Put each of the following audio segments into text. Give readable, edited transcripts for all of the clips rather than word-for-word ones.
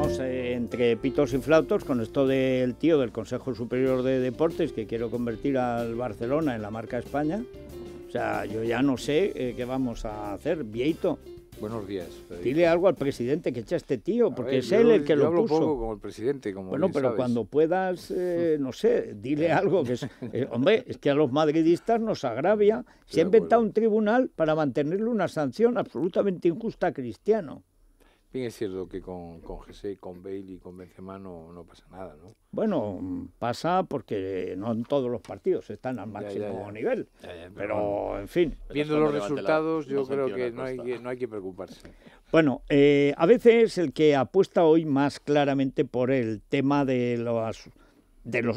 estamos entre pitos y flautos con esto del tío del Consejo Superior de Deportes que quiero convertir al Barcelona en la marca España. O sea, yo ya no sé qué vamos a hacer. Vieito, buenos días, Federico. Dile algo al presidente que echa este tío, porque es él el que lo puso. Yo hablo poco como el presidente, como bueno, pero sabes. cuando puedas, no sé, dile algo. Que es, hombre, es que a los madridistas nos agravia. Se ha inventado un tribunal para mantenerle una sanción absolutamente injusta a Cristiano. Bien, es cierto que con José, con Bale y con Benzema no pasa nada, ¿no? Bueno, pasa porque no en todos los partidos están al máximo nivel. Pero, en fin. Viendo los resultados, yo creo que no hay que preocuparse. Bueno, a veces el que apuesta hoy más claramente por el tema de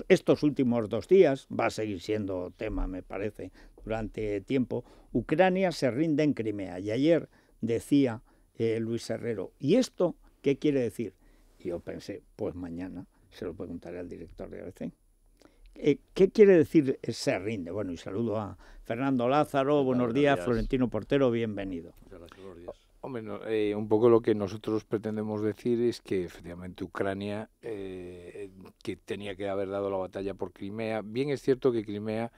estos últimos 2 días, va a seguir siendo tema, me parece, durante tiempo, Ucrania se rinde en Crimea. Y ayer decía Luis Herrero, ¿y esto qué quiere decir? Y yo pensé, pues mañana se lo preguntaré al director de ABC. ¿Qué quiere decir se rinde? Bueno, y saludo a Fernando Lázaro, buenos días, Florentino Portero, bienvenido. Muchas gracias, buenos días. Hombre, un poco lo que nosotros pretendemos decir es que efectivamente Ucrania, que tenía que haber dado la batalla por Crimea, bien es cierto que Crimea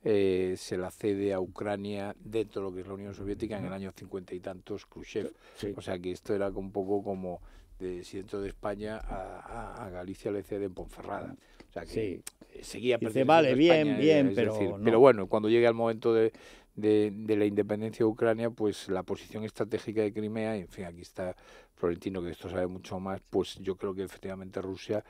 se la cede a Ucrania dentro de lo que es la Unión Soviética en el año 50 y tantos, Khrushchev. Sí. O sea que esto era un poco como si dentro de España a Galicia le ceden Ponferrada. O sea que seguía perteneciendo vale, a España, bien, pero decir, no. Pero bueno, cuando llegue el momento de la independencia de Ucrania, pues la posición estratégica de Crimea, en fin, aquí está Florentino, que de esto sabe mucho más, pues yo creo que efectivamente Rusia...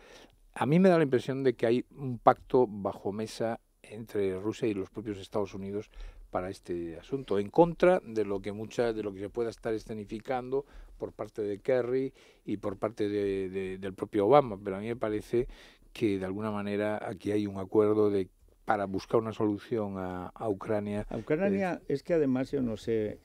A mí me da la impresión de que hay un pacto bajo mesa entre Rusia y los propios Estados Unidos para este asunto, en contra de lo que se pueda estar escenificando por parte de Kerry y por parte del propio Obama, pero a mí me parece que de alguna manera aquí hay un acuerdo para buscar una solución a Ucrania. A Ucrania es que además yo no sé,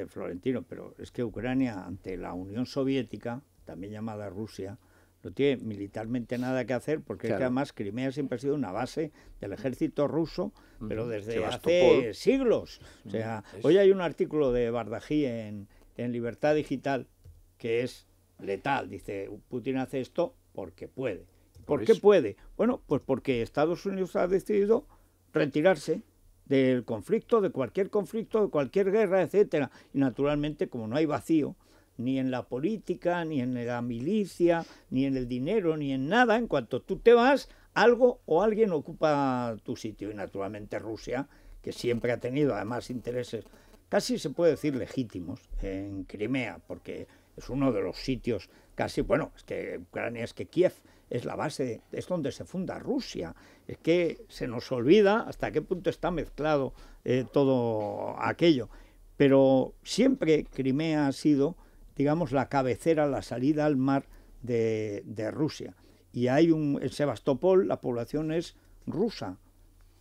Florentino, pero es que Ucrania ante la Unión Soviética, también llamada Rusia, no tiene militarmente nada que hacer porque es que además Crimea siempre ha sido una base del ejército ruso, pero desde hace siglos. O sea, hoy hay un artículo de Bardají en Libertad Digital que es letal. Dice, Putin hace esto porque puede. ¿Por qué puede? Bueno, pues porque Estados Unidos ha decidido retirarse del conflicto, de cualquier guerra, etcétera. Y naturalmente, como no hay vacío, ni en la política, ni en la milicia, ni en el dinero, ni en nada. En cuanto tú te vas, algo o alguien ocupa tu sitio. Y naturalmente Rusia, que siempre ha tenido además intereses, casi se puede decir legítimos, en Crimea, porque es uno de los sitios casi, bueno, es que Ucrania, es que Kiev es la base, es donde se funda Rusia. Es que se nos olvida hasta qué punto está mezclado todo aquello. Pero siempre Crimea ha sido, digamos, la cabecera, la salida al mar de Rusia. Y hay en Sebastopol la población es rusa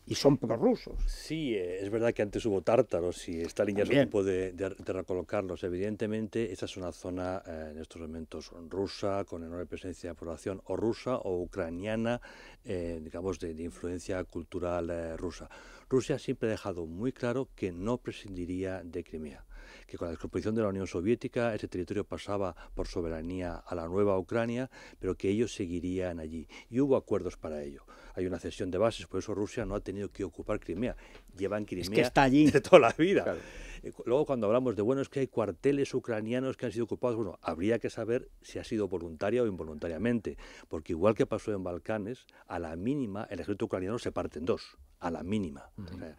y son prorrusos. Sí, es verdad que antes hubo tártaros y esta línea es un tipo de recolocarlos. Evidentemente, esta es una zona en estos momentos rusa, con enorme presencia de población o rusa o ucraniana, digamos, de influencia cultural rusa. Rusia siempre ha dejado muy claro que no prescindiría de Crimea, que con la descomposición de la Unión Soviética ese territorio pasaba por soberanía a la nueva Ucrania, pero que ellos seguirían allí. Y hubo acuerdos para ello. Hay una cesión de bases, por eso Rusia no ha tenido que ocupar Crimea. Llevan Crimea está allí de toda la vida. Claro. Luego, cuando hablamos de, bueno, es que hay cuarteles ucranianos que han sido ocupados, bueno, habría que saber si ha sido voluntaria o involuntariamente, porque igual que pasó en Balcanes, a la mínima el ejército ucraniano se parte en 2, a la mínima. O sea,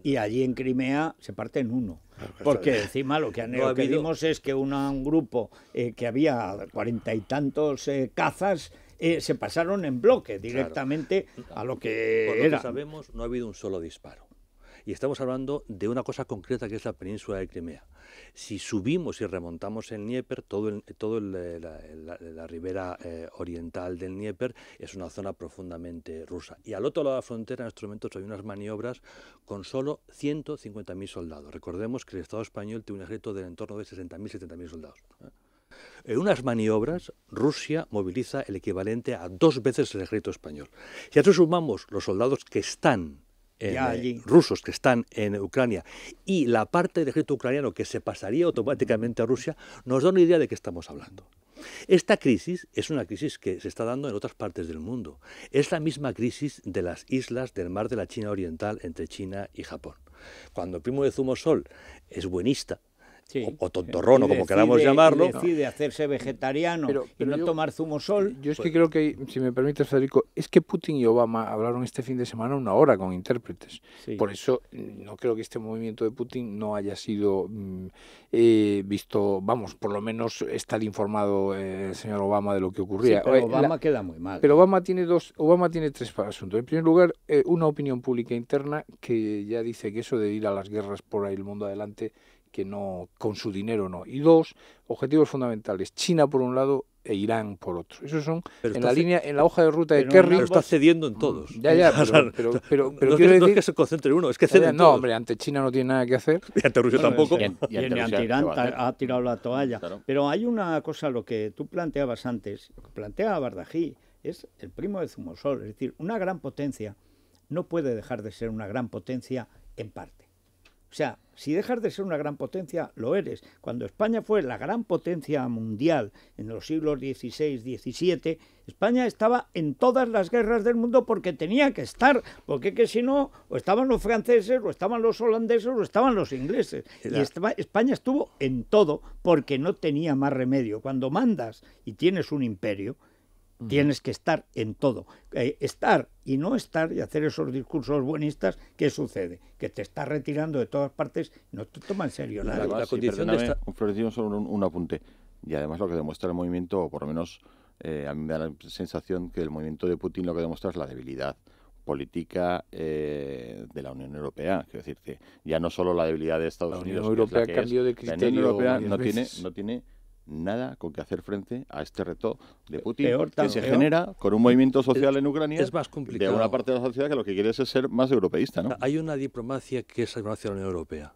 y allí en Crimea se parte en 1, porque encima lo que vimos es que un grupo que había 40 y tantos cazas se pasaron en bloque directamente a lo que por era. Lo que sabemos, no ha habido un solo disparo. Y estamos hablando de una cosa concreta que es la península de Crimea. Si subimos y remontamos el Dnieper, la ribera oriental del Dnieper es una zona profundamente rusa. Y al otro lado de la frontera en estos momentos hay unas maniobras con solo 150.000 soldados. Recordemos que el Estado español tiene un ejército del entorno de 60.000, 70.000 soldados. En unas maniobras, Rusia moviliza el equivalente a 2 veces el ejército español. Si a eso sumamos los soldados que están rusos que están en Ucrania y la parte del ejército ucraniano que se pasaría automáticamente a Rusia, nos da una idea de qué estamos hablando. Esta crisis es una crisis que se está dando en otras partes del mundo. Es la misma crisis de las islas del mar de la China Oriental entre China y Japón. Cuando el primo de Zumosol es buenista, sí, o tontorrón, o como queramos llamarlo. Y decide hacerse vegetariano y no tomar zumosol. Yo es que creo que, si me permites, Federico, es que Putin y Obama hablaron este fin de semana 1 hora con intérpretes. Sí. Por eso no creo que este movimiento de Putin no haya sido visto, vamos, por lo menos estar informado el señor Obama de lo que ocurría. Sí, pero Obama queda muy mal. Pero Obama tiene tres asuntos. En primer lugar, una opinión pública interna que ya dice que eso de ir a las guerras por ahí el mundo adelante, que no, con su dinero no. Y dos, objetivos fundamentales, China por un lado e Irán por otro. Esos son en la hoja de ruta de Kerry. Pero está cediendo en todos. Ya, pero no, no es que se concentre uno, es que cede en todos. No, hombre, ante China no tiene nada que hacer. Y ante Rusia tampoco. Y ante Irán ha tirado la toalla. Claro. Pero hay una cosa, lo que tú planteabas antes, lo que planteaba Bardají, es el primo de Zumosol. Es decir, una gran potencia no puede dejar de ser una gran potencia en parte. O sea, si dejas de ser una gran potencia, lo eres. Cuando España fue la gran potencia mundial en los siglos XVI, XVII, España estaba en todas las guerras del mundo porque tenía que estar, porque que si no, o estaban los franceses, o estaban los holandeses, o estaban los ingleses. Y España estuvo en todo porque no tenía más remedio. Cuando mandas y tienes un imperio, tienes que estar en todo. Estar y no estar y hacer esos discursos buenistas, ¿qué sucede? Que te estás retirando de todas partes y no te toma en serio nada. La condición de esta... Florencio, solo un apunte. Y además lo que demuestra el movimiento, o por lo menos a mí me da la sensación que el movimiento de Putin lo que demuestra es la debilidad política de la Unión Europea. Quiero decir que ya no solo la debilidad de Estados Unidos, la Unión Europea cambió de criterio. La Unión Europea no tiene nada con que hacer frente a este reto de Putin, que se genera con un movimiento social en Ucrania. Es más complicado. De una parte de la sociedad que lo que quiere es ser más europeísta, ¿no? Hay una diplomacia que es la diplomacia de la Unión Europea,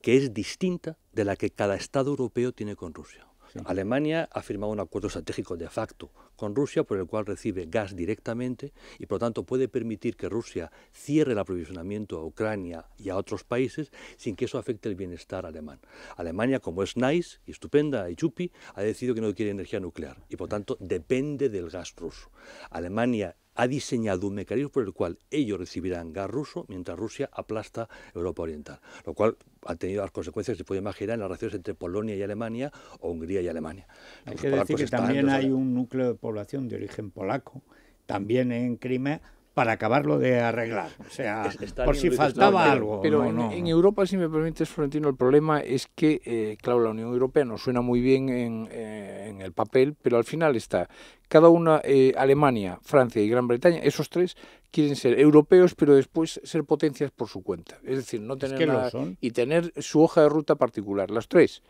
que es distinta de la que cada Estado europeo tiene con Rusia. Sí. Alemania ha firmado un acuerdo estratégico de facto con Rusia por el cual recibe gas directamente y por lo tanto puede permitir que Rusia cierre el aprovisionamiento a Ucrania y a otros países sin que eso afecte el bienestar alemán. Alemania, como es nice y estupenda y chupi, ha decidido que no quiere energía nuclear y por tanto depende del gas ruso. Alemania ha diseñado un mecanismo por el cual ellos recibirán gas ruso mientras Rusia aplasta Europa Oriental, lo cual ha tenido las consecuencias que se puede imaginar en las relaciones entre Polonia y Alemania o Hungría y Alemania. Hay que decir que también hay un núcleo de población de origen polaco, también en Crimea, para acabarlo de arreglar, o sea, por si faltaba algo. Pero en Europa, si me permites, Florentino, el problema es que, claro, la Unión Europea nos suena muy bien en el papel, pero al final está cada una, Alemania, Francia y Gran Bretaña, esos tres quieren ser europeos, pero después ser potencias por su cuenta. Es decir, no tener nada y tener su hoja de ruta particular, las tres.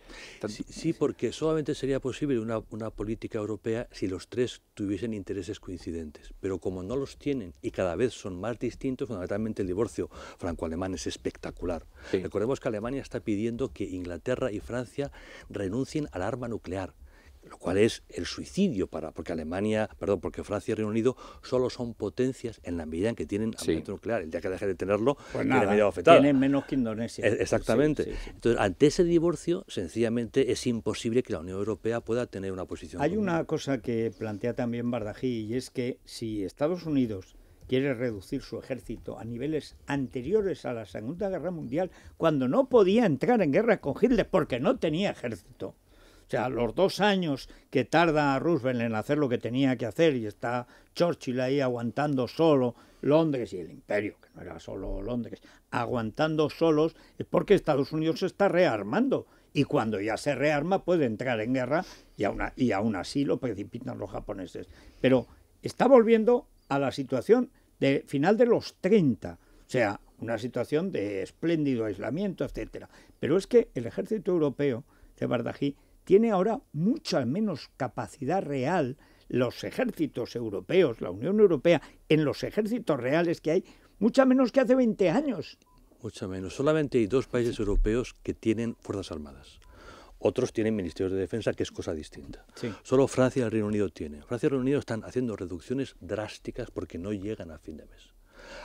Sí, porque solamente sería posible una política europea si los tres tuviesen intereses coincidentes. Pero como no los tienen y cada vez son más distintos, fundamentalmente el divorcio franco-alemán es espectacular. Sí. Recordemos que Alemania está pidiendo que Inglaterra y Francia renuncien al arma nuclear, lo cual es el suicidio porque Francia y Reino Unido solo son potencias en la medida en que tienen armamento nuclear. El día que deje de tenerlo, pues nada, tienen menos que Indonesia. Exactamente. Sí. Entonces, ante ese divorcio, sencillamente es imposible que la Unión Europea pueda tener una posición común. Hay una cosa que plantea también Bardají, y es que si Estados Unidos quiere reducir su ejército a niveles anteriores a la Segunda Guerra Mundial, cuando no podía entrar en guerra con Hitler porque no tenía ejército. O sea, los 2 años que tarda Roosevelt en hacer lo que tenía que hacer y está Churchill ahí aguantando solo Londres y el imperio, que no era solo Londres, aguantando solos, es porque Estados Unidos se está rearmando. Y cuando ya se rearma puede entrar en guerra y aún así lo precipitan los japoneses. Pero está volviendo a la situación de final de los 30, o sea, una situación de espléndido aislamiento, etcétera. Pero es que el ejército europeo de Bardají tiene ahora mucha menos capacidad real. Los ejércitos europeos, la Unión Europea, en los ejércitos reales que hay, mucha menos que hace 20 años. Mucha menos. Solamente hay 2 países europeos que tienen fuerzas armadas. Otros tienen ministerios de defensa, que es cosa distinta. Sí. Solo Francia y el Reino Unido tienen. Francia y el Reino Unido están haciendo reducciones drásticas porque no llegan a fin de mes.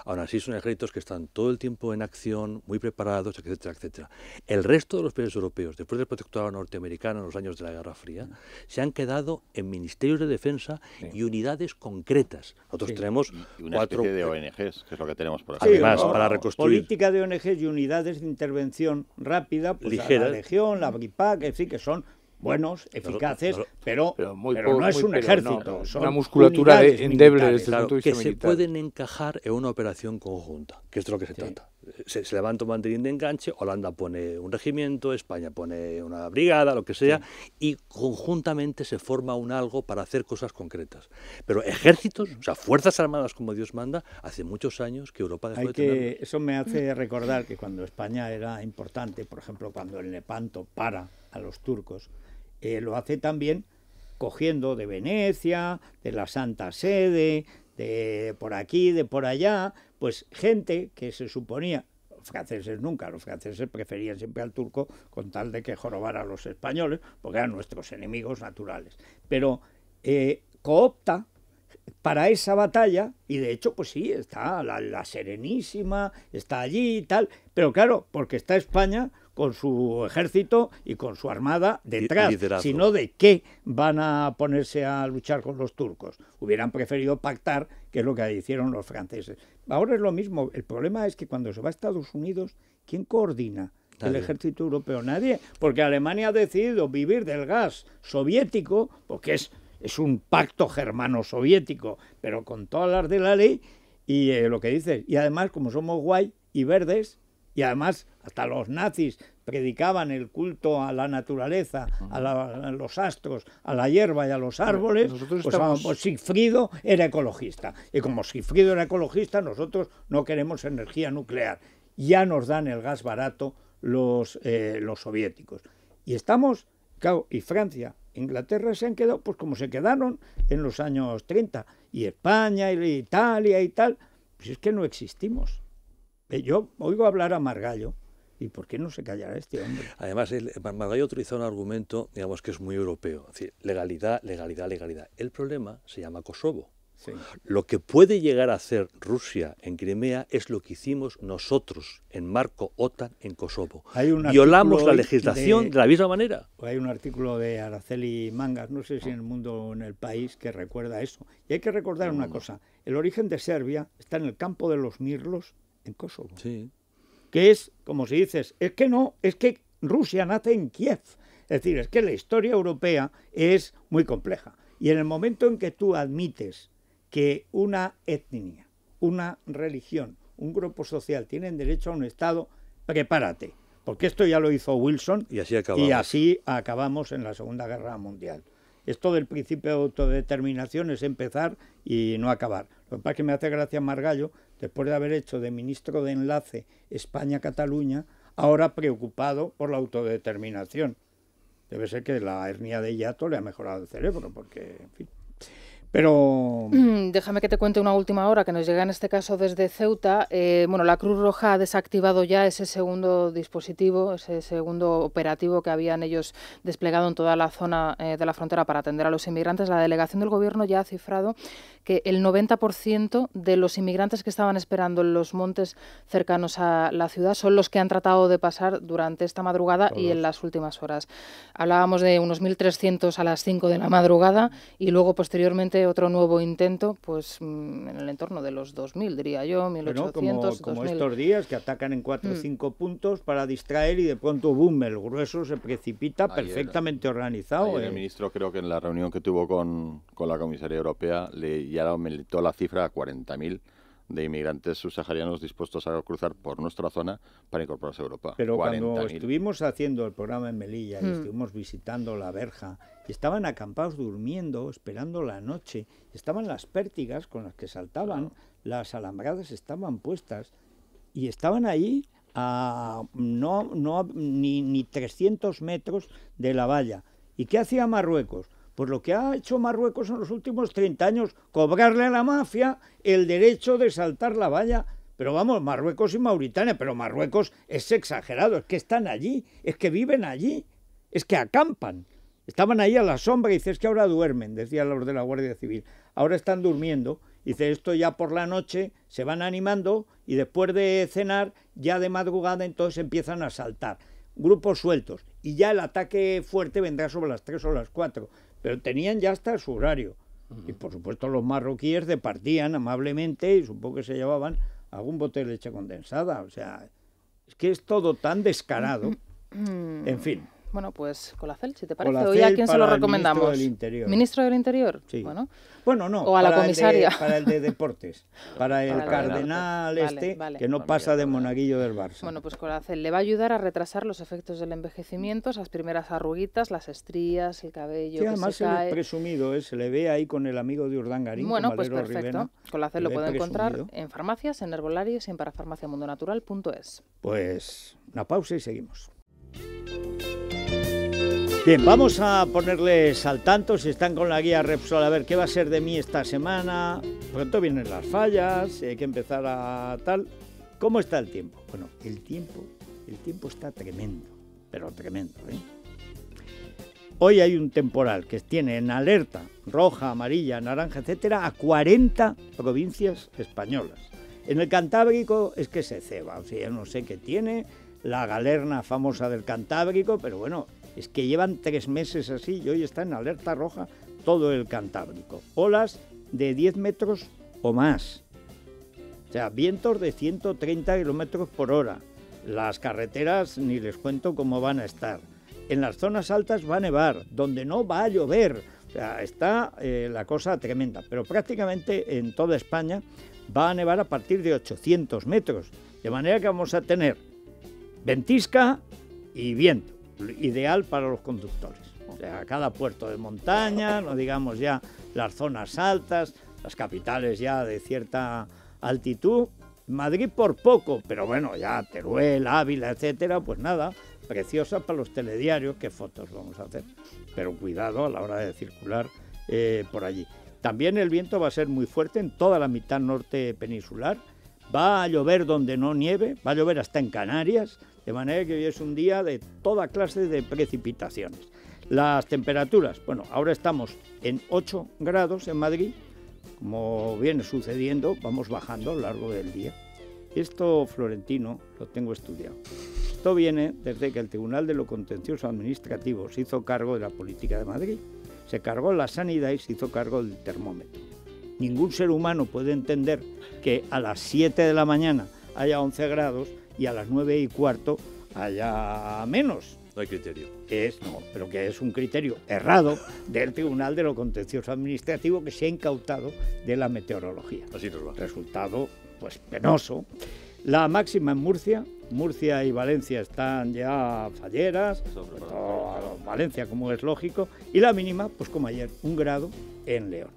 Aún así son ejércitos que están todo el tiempo en acción, muy preparados, etcétera, etcétera. El resto de los países europeos, después del protectorado norteamericano en los años de la Guerra Fría, se han quedado en ministerios de defensa y unidades concretas. Nosotros tenemos y una especie de ONGs, que es lo que tenemos por aquí. Además, para reconstruir. Política de ONGs y unidades de intervención rápida, pues Ligeras. la Legión, la BRIPAC, en fin, que son buenos, eficaces, pero muy no es un ejército. no, son una musculatura unidades endeble militares. desde el punto de vista Que se militar. pueden encajar en una operación conjunta, que es de lo que se trata. Se levanta un banderín de enganche, Holanda pone un regimiento, España pone una brigada, lo que sea, y conjuntamente se forma un algo para hacer cosas concretas. Pero ejércitos, o sea, fuerzas armadas como Dios manda, hace muchos años que Europa dejó de tenerlo. Eso me hace recordar que cuando España era importante, por ejemplo, cuando el Lepanto para a los turcos, lo hace también cogiendo de Venecia, de la Santa Sede, de por aquí, de por allá, pues gente que se suponía, los franceses nunca, los franceses preferían siempre al turco con tal de que jorobara a los españoles, porque eran nuestros enemigos naturales, pero coopta para esa batalla, y de hecho, pues sí, está la Serenísima, está allí y tal, pero claro, porque está España con su ejército y con su armada detrás, sino de qué van a ponerse a luchar con los turcos. Hubieran preferido pactar, que es lo que hicieron los franceses. Ahora es lo mismo, el problema es que cuando se va a Estados Unidos, ¿quién coordina el ejército europeo? Nadie, porque Alemania ha decidido vivir del gas soviético, porque es un pacto germano-soviético, pero con todas las de la ley, y lo que dices, y además como somos guay y verdes, y además hasta los nazis predicaban el culto a la naturaleza, a los astros, a la hierba y a los árboles, pues Sigfrido era ecologista, y como Sigfrido era ecologista, nosotros no queremos energía nuclear, ya nos dan el gas barato los soviéticos, y estamos, claro, y Francia, Inglaterra se han quedado pues como se quedaron en los años 30, y España, y Italia y tal, pues es que no existimos. Yo oigo hablar a Margallo, ¿y por qué no se callará este hombre? Además, Margallo utilizó un argumento, digamos, que es muy europeo, es decir, legalidad, legalidad, legalidad. El problema se llama Kosovo. Sí. Lo que puede llegar a hacer Rusia en Crimea es lo que hicimos nosotros en marco OTAN en Kosovo. Violamos la legislación de la misma manera. Hay un artículo de Araceli Mangas, no sé si en El Mundo o en El País, que recuerda eso. Y hay que recordar una cosa, el origen de Serbia está en el campo de los Mirlos, en Kosovo. Sí. Que es, como si dices, es que Rusia nace en Kiev. Es decir, es que la historia europea es muy compleja. Y en el momento en que tú admites que una etnia, una religión, un grupo social tienen derecho a un Estado, prepárate. Porque esto ya lo hizo Wilson y así acabamos en la Segunda Guerra Mundial. Esto del principio de autodeterminación es empezar y no acabar. Lo que pasa es que me hace gracia Margallo, después de haber hecho de ministro de Enlace España-Cataluña, ahora preocupado por la autodeterminación. Debe ser que la hernia de hiato le ha mejorado el cerebro, porque, en fin. Pero déjame que te cuente una última hora que nos llega en este caso desde Ceuta. La Cruz Roja ha desactivado ya ese segundo dispositivo, ese segundo operativo que habían ellos desplegado en toda la zona de la frontera para atender a los inmigrantes. La delegación del Gobierno ya ha cifrado que el 90% de los inmigrantes que estaban esperando en los montes cercanos a la ciudad son los que han tratado de pasar durante esta madrugada y en las últimas horas. Hablábamos de unos 1.300 a las 5 de la madrugada y luego posteriormente otro nuevo intento, pues en el entorno de los 2.000, diría yo, 1.800, como 2.000. Estos días que atacan en 4 o 5 puntos para distraer y de pronto, boom, el grueso se precipita perfectamente organizado. El ministro creo que en la reunión que tuvo con la comisaría europea ya aumentó la cifra a 40.000 de inmigrantes subsaharianos dispuestos a cruzar por nuestra zona para incorporarse a Europa. Pero cuando estuvimos haciendo el programa en Melilla y estuvimos visitando la verja, y estaban acampados durmiendo, esperando la noche, estaban las pértigas con las que saltaban, las alambradas estaban puestas, y estaban ahí a ni 300 metros de la valla. ¿Y qué hacía Marruecos? Pues lo que ha hecho Marruecos en los últimos 30 años, cobrarle a la mafia el derecho de saltar la valla. Pero vamos, Marruecos y Mauritania, pero Marruecos es exagerado, es que están allí, es que viven allí, es que acampan. Estaban ahí a la sombra y dices que ahora duermen, decían los de la Guardia Civil. Ahora están durmiendo Dice, esto ya por la noche se van animando y después de cenar, ya de madrugada entonces empiezan a saltar. Grupos sueltos. Y ya el ataque fuerte vendrá sobre las 3 o las 4. Pero tenían ya hasta su horario. Y por supuesto los marroquíes departían amablemente y supongo que se llevaban algún bote de leche condensada. O sea, es que es todo tan descarado. En fin. Bueno, pues Colacel, si te parece. Colacel, ¿Hoy a quién se lo recomendamos? Ministro del Interior. ¿Ministro del Interior? Sí. Bueno, no. O a la comisaria. Para el de deportes. Para el cardenal que no pasa de monaguillo del Barça. Bueno, pues Colacel le va a ayudar a retrasar los efectos del envejecimiento, esas primeras arruguitas, las estrías, el cabello Sí, que además se cae. Es presumido, se le ve ahí con el amigo de Urdangarín. Bueno, pues Valero perfecto. Rivera, Colacel lo puede encontrar presumido. en farmacias, en herbolarios y en parafarmaciamundonatural.es. Pues una pausa y seguimos. Bien, vamos a ponerles al tanto si están con la guía Repsol, a ver qué va a ser de mí esta semana. Pronto vienen las fallas, si hay que empezar a tal. ¿Cómo está el tiempo? Bueno, el tiempo está tremendo, pero tremendo, ¿eh? Hoy hay un temporal que tiene en alerta roja, amarilla, naranja, etcétera, a 40 provincias españolas. En el Cantábrico es que se ceba, o sea, yo no sé qué tiene, la galerna famosa del Cantábrico, pero bueno, es que llevan 3 meses así y hoy está en alerta roja todo el Cantábrico. Olas de 10 metros o más. O sea, vientos de 130 kilómetros por hora. Las carreteras ni les cuento cómo van a estar. En las zonas altas va a nevar, donde no va a llover. O sea, está la cosa tremenda. Pero prácticamente en toda España va a nevar a partir de 800 metros. De manera que vamos a tener ventisca y viento. Ideal para los conductores. O sea, cada puerto de montaña, no digamos ya las zonas altas, las capitales ya de cierta altitud. Madrid por poco, pero bueno, ya Teruel, Ávila, etcétera, pues nada, preciosa para los telediarios, qué fotos vamos a hacer. Pero cuidado a la hora de circular por allí. También el viento va a ser muy fuerte en toda la mitad norte peninsular. Va a llover donde no nieve, va a llover hasta en Canarias, de manera que hoy es un día de toda clase de precipitaciones. Las temperaturas, bueno, ahora estamos en 8 grados en Madrid, como viene sucediendo, vamos bajando a lo largo del día. Esto, Florentino, lo tengo estudiado. Esto viene desde que el Tribunal de lo Contencioso Administrativo se hizo cargo de la política de Madrid, se cargó la sanidad y se hizo cargo del termómetro. Ningún ser humano puede entender que a las 7 de la mañana haya 11 grados y a las 9:15 haya menos. No hay criterio. Pero que es un criterio errado del Tribunal de lo Contencioso Administrativo que se ha incautado de la meteorología. Así nos va. Resultado, pues, penoso. La máxima en Murcia y Valencia están ya falleras, Valencia como es lógico, y la mínima, pues como ayer, 1 grado en León.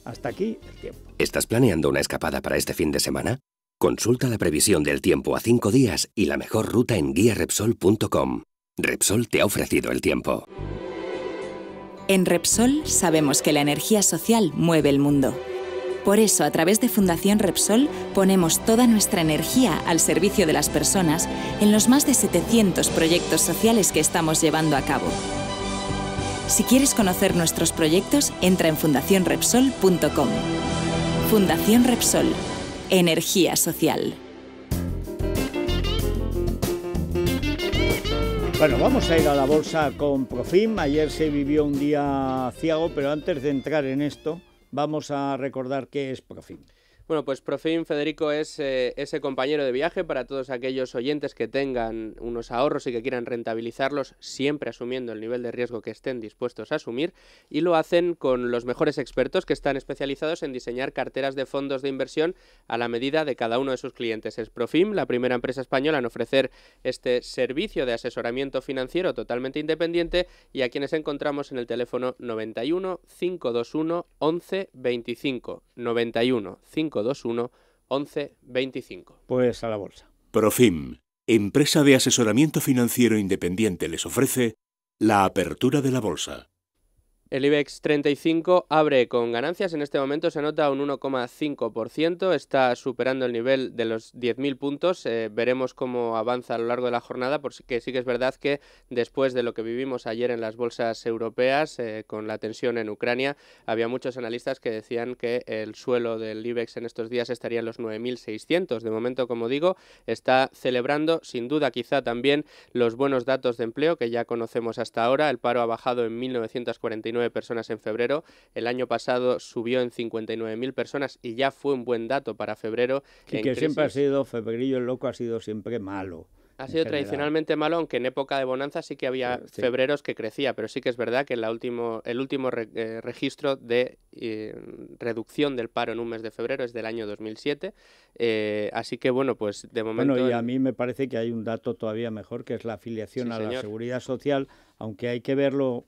Hasta aquí el tiempo. ¿Estás planeando una escapada para este fin de semana? Consulta la previsión del tiempo a 5 días y la mejor ruta en guiarepsol.com. Repsol te ha ofrecido el tiempo. En Repsol sabemos que la energía social mueve el mundo. Por eso, a través de Fundación Repsol, ponemos toda nuestra energía al servicio de las personas en los más de 700 proyectos sociales que estamos llevando a cabo. Si quieres conocer nuestros proyectos, entra en fundacionrepsol.com. Fundación Repsol. Energía social. Bueno, vamos a ir a la bolsa con Profim. Ayer se vivió un día ciego, pero antes de entrar en esto, vamos a recordar qué es Profim. Bueno, pues Profim, Federico, es ese compañero de viaje para todos aquellos oyentes que tengan unos ahorros y que quieran rentabilizarlos, siempre asumiendo el nivel de riesgo que estén dispuestos a asumir, y lo hacen con los mejores expertos que están especializados en diseñar carteras de fondos de inversión a la medida de cada uno de sus clientes. Es Profim, la primera empresa española en ofrecer este servicio de asesoramiento financiero totalmente independiente, y a quienes encontramos en el teléfono 91 521 11 25, 91 521 11 25. Pues a la bolsa. Profim, empresa de asesoramiento financiero independiente, les ofrece la apertura de la bolsa. El IBEX 35 abre con ganancias, en este momento se nota un 1,5%, está superando el nivel de los 10.000 puntos, veremos cómo avanza a lo largo de la jornada, porque sí que es verdad que después de lo que vivimos ayer en las bolsas europeas, con la tensión en Ucrania, había muchos analistas que decían que el suelo del IBEX en estos días estaría en los 9.600, de momento, como digo, está celebrando sin duda quizá también los buenos datos de empleo que ya conocemos hasta ahora. El paro ha bajado en 1.949 personas en febrero, el año pasado subió en 59.000 personas y ya fue un buen dato para febrero. Y que siempre ha sido, febrerillo el loco ha sido siempre malo. Ha sido tradicionalmente malo, aunque en época de bonanza sí que había febreros que crecía, pero sí que es verdad que el último registro de reducción del paro en un mes de febrero es del año 2007, así que bueno, pues de momento... Bueno, y a mí me parece que hay un dato todavía mejor, que es la afiliación a la Seguridad Social, aunque hay que ver lo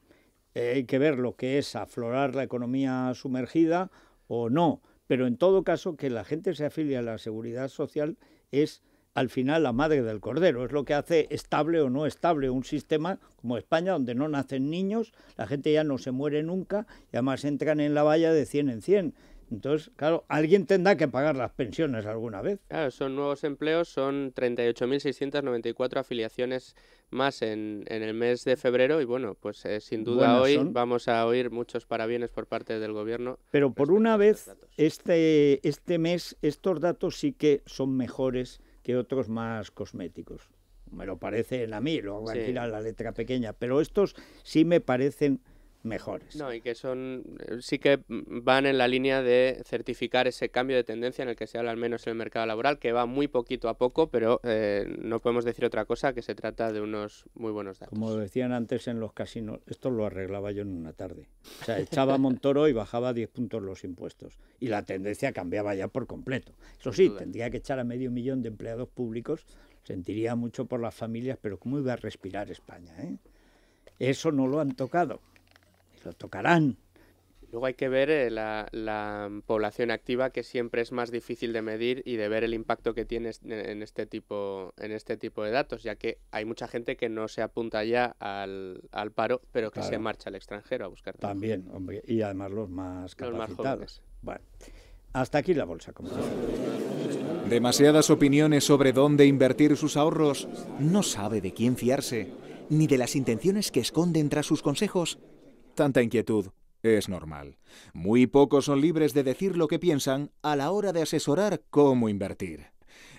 que es aflorar la economía sumergida o no, pero en todo caso que la gente se afilie a la Seguridad Social es al final la madre del cordero, es lo que hace estable o no estable un sistema como España, donde no nacen niños, la gente ya no se muere nunca y además entran en la valla de 100 en 100. Entonces, claro, alguien tendrá que pagar las pensiones alguna vez. Claro, son nuevos empleos, son 38.694 afiliaciones más en el mes de febrero y bueno, pues sin duda hoy vamos a oír muchos parabienes por parte del gobierno. Pero por una vez, este mes, estos datos sí que son mejores que otros más cosméticos. Me lo parecen a mí, luego aquí la letra pequeña, pero estos sí me parecen mejores. No, y que sí que van en la línea de certificar ese cambio de tendencia en el que se habla al menos en el mercado laboral, que va muy poquito a poco, pero no podemos decir otra cosa, que se trata de unos muy buenos datos. Como decían antes en los casinos, esto lo arreglaba yo en una tarde. O sea, echaba Montoro y bajaba 10 puntos los impuestos. Y la tendencia cambiaba ya por completo. Eso sí, tendría que echar a 500.000 de empleados públicos, sentiría mucho por las familias, pero ¿cómo iba a respirar España? Eso no lo han tocado. Lo tocarán. Luego hay que ver la población activa, que siempre es más difícil de medir y de ver el impacto que tiene en este tipo de datos, ya que hay mucha gente que no se apunta ya al paro, pero que se marcha al extranjero a buscar trabajo. También, hombre, y además los más capacitados. Bueno, hasta aquí la bolsa. Demasiadas opiniones sobre dónde invertir sus ahorros. No sabe de quién fiarse, ni de las intenciones que esconden tras sus consejos. Tanta inquietud es normal. Muy pocos son libres de decir lo que piensan a la hora de asesorar cómo invertir.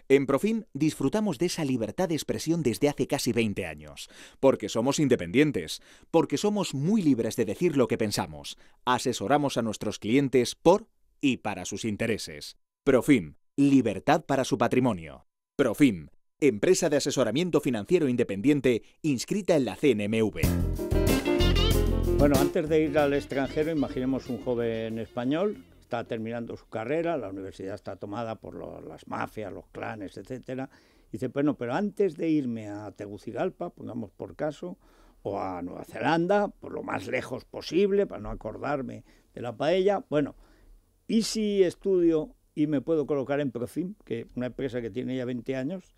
En Profin disfrutamos de esa libertad de expresión desde hace casi 20 años. Porque somos independientes, porque somos muy libres de decir lo que pensamos. Asesoramos a nuestros clientes por y para sus intereses. Profin, libertad para su patrimonio. Profin, empresa de asesoramiento financiero independiente inscrita en la CNMV. Bueno, antes de ir al extranjero, imaginemos un joven español, está terminando su carrera, la universidad está tomada por las mafias, los clanes, etcétera. Dice, bueno, pero antes de irme a Tegucigalpa, pongamos por caso, o a Nueva Zelanda, por lo más lejos posible, para no acordarme de la paella, bueno, ¿y si estudio y me puedo colocar en Profin, que es una empresa que tiene ya 20 años,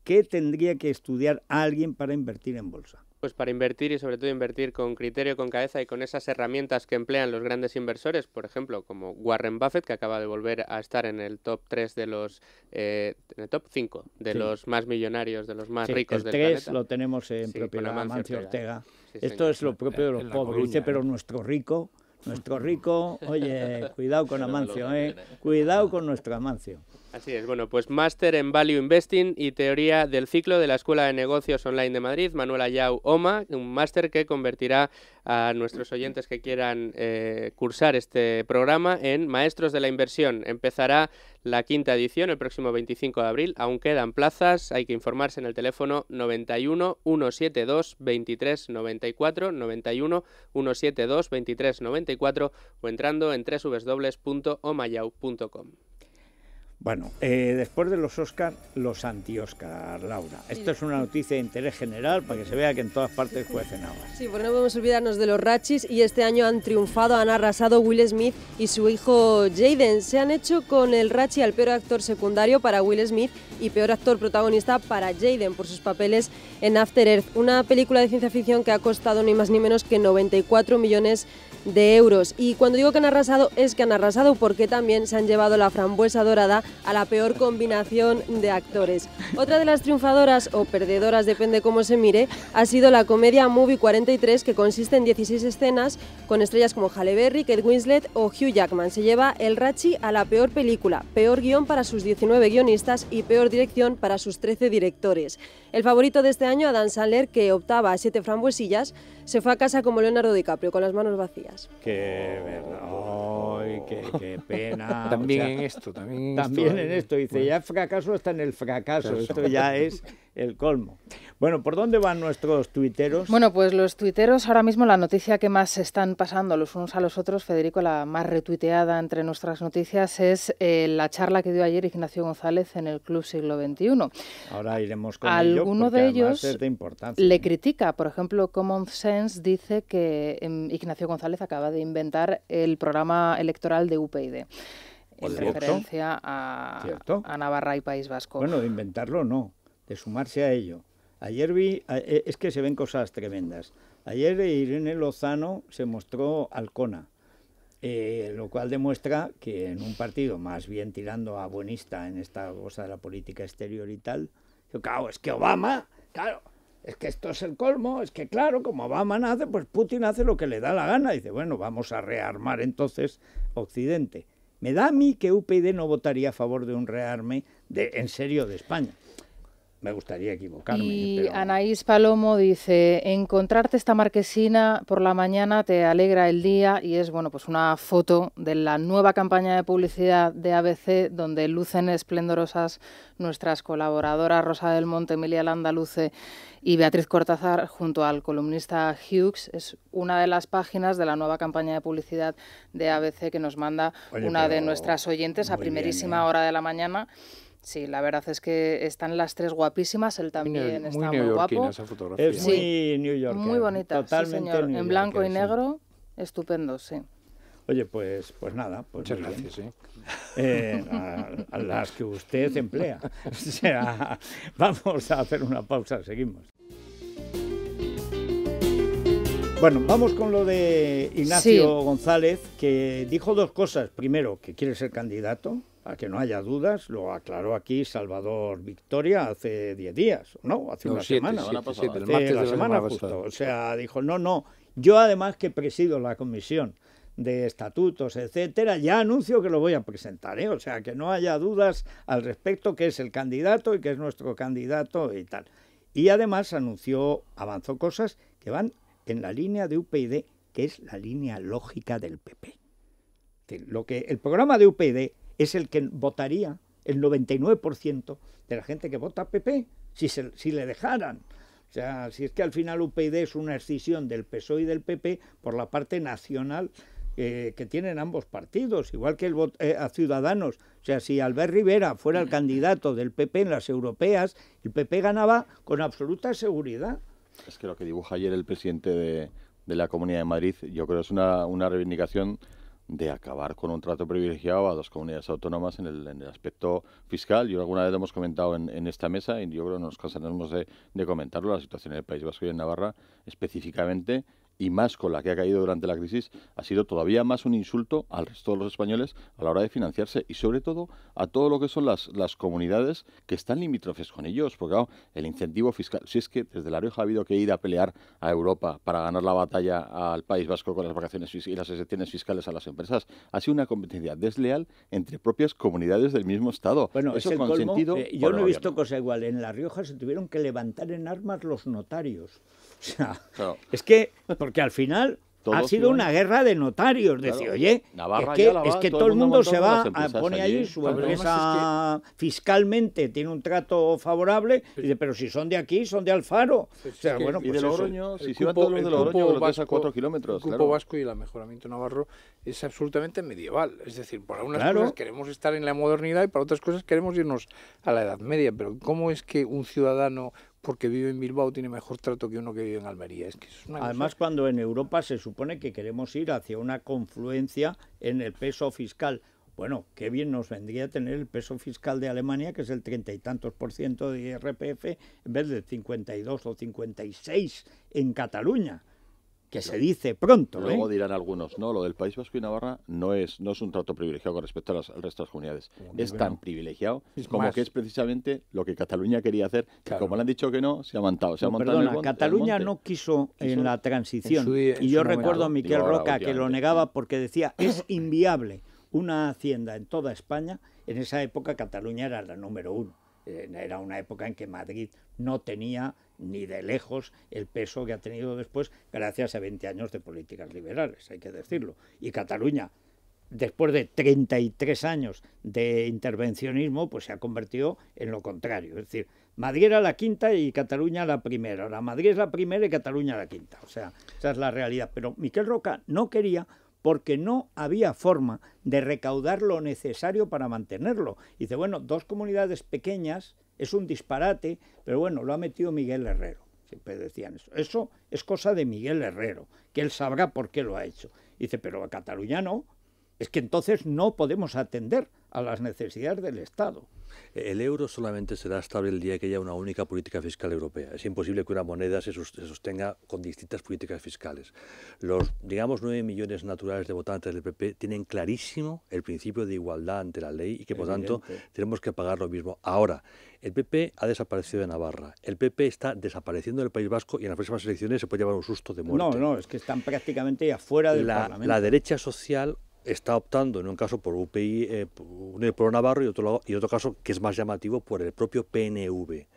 qué tendría que estudiar alguien para invertir en bolsa? Pues para invertir y sobre todo invertir con criterio, con cabeza y con esas herramientas que emplean los grandes inversores, por ejemplo, como Warren Buffett, que acaba de volver a estar en el top 3 de los, en el top 5 de los más millonarios, de los más ricos del planeta. El 3 lo tenemos en propiedad de Amancio Ortega. Esto es lo propio de los pobres, dice, pero nuestro rico, oye, cuidado con Amancio, cuidado con nuestro Amancio. Así es, bueno, pues máster en Value Investing y Teoría del Ciclo de la Escuela de Negocios Online de Madrid, Manuel Ayau Oma, un máster que convertirá a nuestros oyentes que quieran cursar este programa en maestros de la inversión. Empezará la 5ª edición el próximo 25 de abril, aún quedan plazas, hay que informarse en el teléfono 91 172 23 94, 91 172 23 94 o entrando en www.omayau.com. Bueno, después de los Oscar, los anti-Oscar, Laura. Esto es una noticia de interés general para que se vea que en todas partes cuecen habas. Sí, porque no podemos olvidarnos de los Razzies y este año han triunfado, han arrasado Will Smith y su hijo Jaden. Se han hecho con el Razzie al peor actor secundario para Will Smith y peor actor protagonista para Jaden por sus papeles en After Earth, una película de ciencia ficción que ha costado ni más ni menos que 94 millones de euros. Y cuando digo que han arrasado, es que han arrasado porque también se han llevado la frambuesa dorada a la peor combinación de actores. Otra de las triunfadoras o perdedoras, depende cómo se mire, ha sido la comedia Movie 43, que consiste en 16 escenas con estrellas como Halle Berry, Kate Winslet o Hugh Jackman. Se lleva el Razzie a la peor película, peor guión para sus 19 guionistas y peor dirección para sus 13 directores. El favorito de este año, Adam Sandler, que optaba a 7 frambuesillas, se fue a casa como Leonardo DiCaprio, con las manos vacías. Qué verdad, ¡ay, qué pena! También o sea, en esto, también en esto. Dice, ya el fracaso está en el fracaso, esto ya es el colmo. Bueno, ¿por dónde van nuestros tuiteros? Bueno, pues los tuiteros ahora mismo la noticia que más se están pasando los unos a los otros, Federico, la más retuiteada entre nuestras noticias es la charla que dio ayer Ignacio González en el Club Siglo XXI. Ahora iremos con Alguno de ellos es de importancia, le critica, por ejemplo, Common Sense dice que Ignacio González acaba de inventar el programa electoral de UPyD. En referencia a Navarra y País Vasco. Bueno, de inventarlo no, de sumarse a ello. Ayer vi, es que se ven cosas tremendas. Ayer Irene Lozano se mostró halcona, lo cual demuestra que en un partido más bien tirando a buenista en esta cosa de la política exterior y tal, claro, es que Obama, claro, es que esto es el colmo, es que claro, como Obama nace, pues Putin hace lo que le da la gana. Dice, bueno, vamos a rearmar entonces Occidente. Me da a mí que UPyD no votaría a favor de un rearme en serio de España. Me gustaría equivocarme. Y pero... Anaís Palomo dice, encontrarte esta marquesina por la mañana te alegra el día, y es bueno pues una foto de la nueva campaña de publicidad de ABC donde lucen esplendorosas nuestras colaboradoras Rosa del Monte, Emilia Landaluce y Beatriz Cortázar junto al columnista Hughes. Es una de las páginas de la nueva campaña de publicidad de ABC que nos manda una de nuestras oyentes a primerísima hora de la mañana. Sí, la verdad es que están las tres guapísimas, él también está muy guapo. Esa fotografía. Es muy New York. Muy bonita, totalmente, sí, señor. En blanco y negro, estupendo, sí. Oye, pues nada. Pues muchas gracias, sí. A las que usted emplea. O sea, vamos a hacer una pausa, seguimos. Bueno, vamos con lo de Ignacio González, que dijo dos cosas. Primero, que quiere ser candidato, a que no haya dudas, lo aclaró aquí Salvador Victoria hace 10 días, ¿no? Hace una semana. La semana justo. O sea, dijo, no, yo además que presido la comisión de estatutos, etcétera, ya anuncio que lo voy a presentar, ¿eh? O sea, que no haya dudas al respecto, que es el candidato y que es nuestro candidato y tal. Y además avanzó cosas que van en la línea de UPyD, que es la línea lógica del PP. El programa de UPyD es el que votaría el 99% de la gente que vota PP, si le dejaran. O sea, si es que al final UPyD es una escisión del PSOE y del PP por la parte nacional que tienen ambos partidos, igual que a Ciudadanos. O sea, si Albert Rivera fuera el candidato del PP en las europeas, el PP ganaba con absoluta seguridad. Es que lo que dibuja ayer el presidente de la Comunidad de Madrid, yo creo que es una reivindicación de acabar con un trato privilegiado a dos comunidades autónomas en el aspecto fiscal. Yo alguna vez lo hemos comentado en esta mesa y yo creo que nos cansaremos de comentarlo, la situación en el País Vasco y en Navarra específicamente, y más con la que ha caído durante la crisis, ha sido todavía más un insulto al resto de los españoles a la hora de financiarse y sobre todo a todo lo que son las comunidades que están limítrofes con ellos, porque claro, el incentivo fiscal, si es que desde La Rioja ha habido que ir a pelear a Europa para ganar la batalla al País Vasco con las vacaciones y las exenciones fiscales a las empresas, ha sido una competencia desleal entre propias comunidades del mismo Estado. Bueno, eso es el con colmo. Sentido Yo no he visto cosa igual. En La Rioja se tuvieron que levantar en armas los notarios. O sea, claro. Es que, porque al final, Ha sido una guerra de notarios. Decir, claro, oye, Navarra es que todo el mundo se va, pone allí su empresa fiscalmente, tiene un trato favorable, y dice, pero si son de aquí, son de Alfaro. O sea, bueno, pues y de Logroño, si se van todos los de Logroño, los vas a 4 kilómetros. El cupo vasco y el mejoramiento navarro es absolutamente medieval. Es decir, por algunas cosas queremos estar en la modernidad y para otras cosas queremos irnos a la Edad Media. Pero ¿cómo es que un ciudadano, porque vive en Bilbao, tiene mejor trato que uno que vive en Almería? Es que es una Además, cuando en Europa se supone que queremos ir hacia una confluencia en el peso fiscal. Bueno, qué bien nos vendría tener el peso fiscal de Alemania, que es el 30 y tantos % de IRPF, en vez de 52 o 56 en Cataluña, que se dice pronto. Luego dirán algunos, no, lo del País Vasco y Navarra no es un trato privilegiado con respecto al resto de las comunidades. Es tan privilegiado como que es precisamente lo que Cataluña quería hacer. Claro. Como le han dicho que no, se ha montado. Perdona, Cataluña no quiso en la transición. Y yo recuerdo a Miquel Roca que lo negaba porque decía, es inviable una hacienda en toda España. En esa época Cataluña era la número 1. Era una época en que Madrid no tenía ni de lejos el peso que ha tenido después, gracias a 20 años de políticas liberales, hay que decirlo. Y Cataluña, después de 33 años de intervencionismo, pues se ha convertido en lo contrario. Es decir, Madrid era la quinta y Cataluña la primera. Ahora Madrid es la primera y Cataluña la quinta. O sea, esa es la realidad. Pero Miquel Roca no quería, porque no había forma de recaudar lo necesario para mantenerlo. Y dice, bueno, 2 comunidades pequeñas es un disparate, pero bueno, lo ha metido Miguel Herrero. Siempre decían eso. Eso es cosa de Miguel Herrero, que él sabrá por qué lo ha hecho. Y dice, pero a Cataluña no. Es que entonces no podemos atender a las necesidades del Estado. El euro solamente será estable el día que haya una única política fiscal europea. Es imposible que una moneda se sostenga con distintas políticas fiscales. Los, digamos, 9 millones naturales de votantes del PP tienen clarísimo el principio de igualdad ante la ley y que, por tanto, tenemos que pagar lo mismo. Ahora, el PP ha desaparecido de Navarra, el PP está desapareciendo del País Vasco y en las próximas elecciones se puede llevar un susto de muerte. No, es que están prácticamente ya fuera del Parlamento. La derecha social está optando en un caso por UPI, por Navarro, y otro caso que es más llamativo por el propio PNV.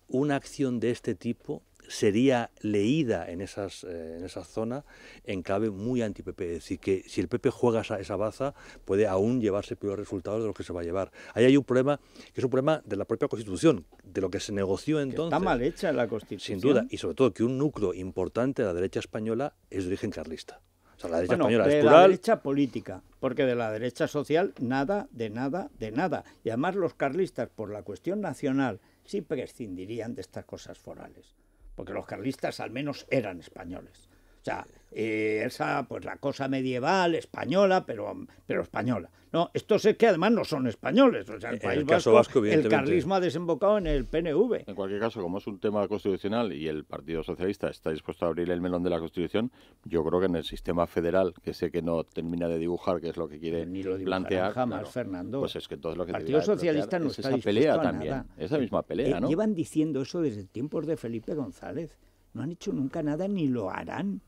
Una acción de este tipo sería leída en esa zona en clave muy anti-PP. Es decir, que si el PP juega esa baza, puede aún llevarse peores resultados de los que se va a llevar. Ahí hay un problema, que es un problema de la propia Constitución, de lo que se negoció entonces. Está mal hecha la Constitución. Sin duda, y sobre todo que un núcleo importante de la derecha española es de origen carlista. O sea, la derecha española es plural. La derecha política, porque de la derecha social nada, de nada, de nada. Y además los carlistas, por la cuestión nacional, sí prescindirían de estas cosas forales, porque los carlistas al menos eran españoles. O sea, esa, pues la cosa medieval, española, pero española. No, estos es que además no son españoles. O sea, el País Vasco, el carlismo ha desembocado en el PNV. En cualquier caso, como es un tema constitucional y el Partido Socialista está dispuesto a abrir el melón de la Constitución, yo creo que en el sistema federal, que sé que no termina de dibujar qué es lo que quiere plantear, jamás, claro, Fernando. Pues es que todo lo que el Partido Socialista no está dispuesto a también, nada. Esa misma pelea, ¿no? Llevan diciendo eso desde tiempos de Felipe González. No han hecho nunca nada ni lo harán.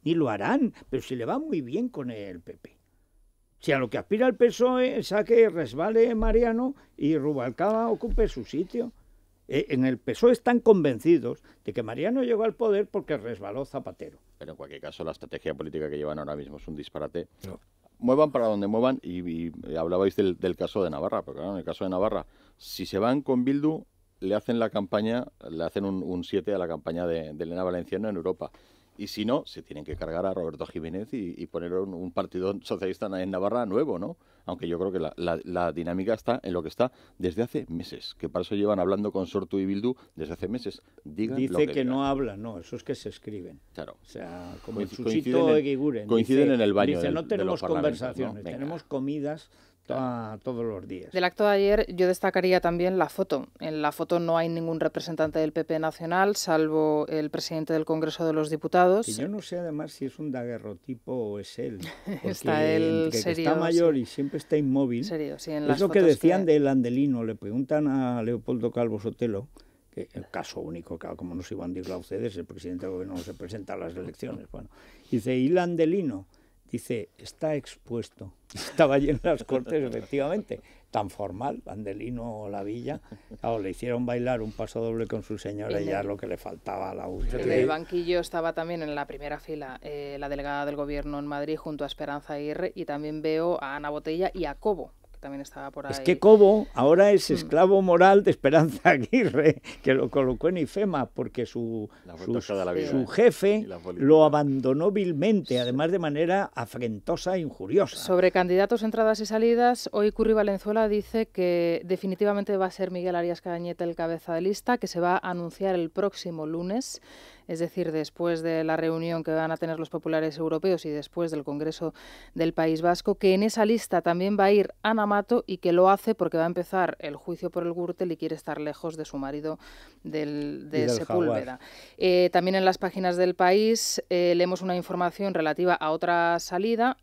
Ni lo harán, pero se le va muy bien con el PP. Si a lo que aspira el PSOE es a que resbale Mariano y Rubalcaba ocupe su sitio. En el PSOE están convencidos de que Mariano llegó al poder porque resbaló Zapatero. Pero en cualquier caso la estrategia política que llevan ahora mismo es un disparate. No. Muevan para donde muevan y hablabais del caso de Navarra, porque claro, en el caso de Navarra, si se van con Bildu, le hacen la campaña, le hacen un 7 a la campaña de Elena Valenciano en Europa. Y si no, se tienen que cargar a Roberto Jiménez y poner un partido socialista en Navarra nuevo, ¿no? Aunque yo creo que la dinámica está en lo que está desde hace meses, que para eso llevan hablando con Sortu y Bildu desde hace meses. Dice que no hablan, no, eso es que se escriben. Claro. O sea, como el Susito Eguiguren. Coinciden en el baño. Dice, no tenemos conversaciones, ¿no? Tenemos comidas todos los días. Del acto de ayer yo destacaría también la foto. En la foto no hay ningún representante del PP nacional, salvo el presidente del Congreso de los Diputados. Y yo no sé además si es un daguerrotipo o es él. Está él serio. Que está mayor y siempre está inmóvil. Serio, sí, es lo que decían de Landelino. Le preguntan a Leopoldo Calvo Sotelo, que el caso único, claro, como no se iban a ir la UCD, el presidente del gobierno no se presenta a las elecciones. Bueno, dice, ¿y Landelino? dice, está expuesto. Estaba allí en las Cortes, efectivamente, tan formal, Bandelino la Villa. Claro, le hicieron bailar un paso doble con su señora y ya es lo que le faltaba a la UCD. En el banquillo estaba también en la primera fila la delegada del Gobierno en Madrid junto a Esperanza Aguirre, y también veo a Ana Botella y a Cobo, que también estaba por ahí. Es que Cobo ahora es esclavo moral de Esperanza Aguirre, que lo colocó en IFEMA porque su jefe lo abandonó vilmente, además de manera afrentosa e injuriosa. Sobre candidatos, entradas y salidas, hoy Curri Valenzuela dice que definitivamente va a ser Miguel Arias Cañete el cabeza de lista, que se va a anunciar el próximo lunes, es decir, después de la reunión que van a tener los populares europeos y después del Congreso del País Vasco, que en esa lista también va a ir Ana Mato y que lo hace porque va a empezar el juicio por el Gürtel y quiere estar lejos de su marido de Sepúlveda. También en las páginas del País leemos una información relativa a otra salida,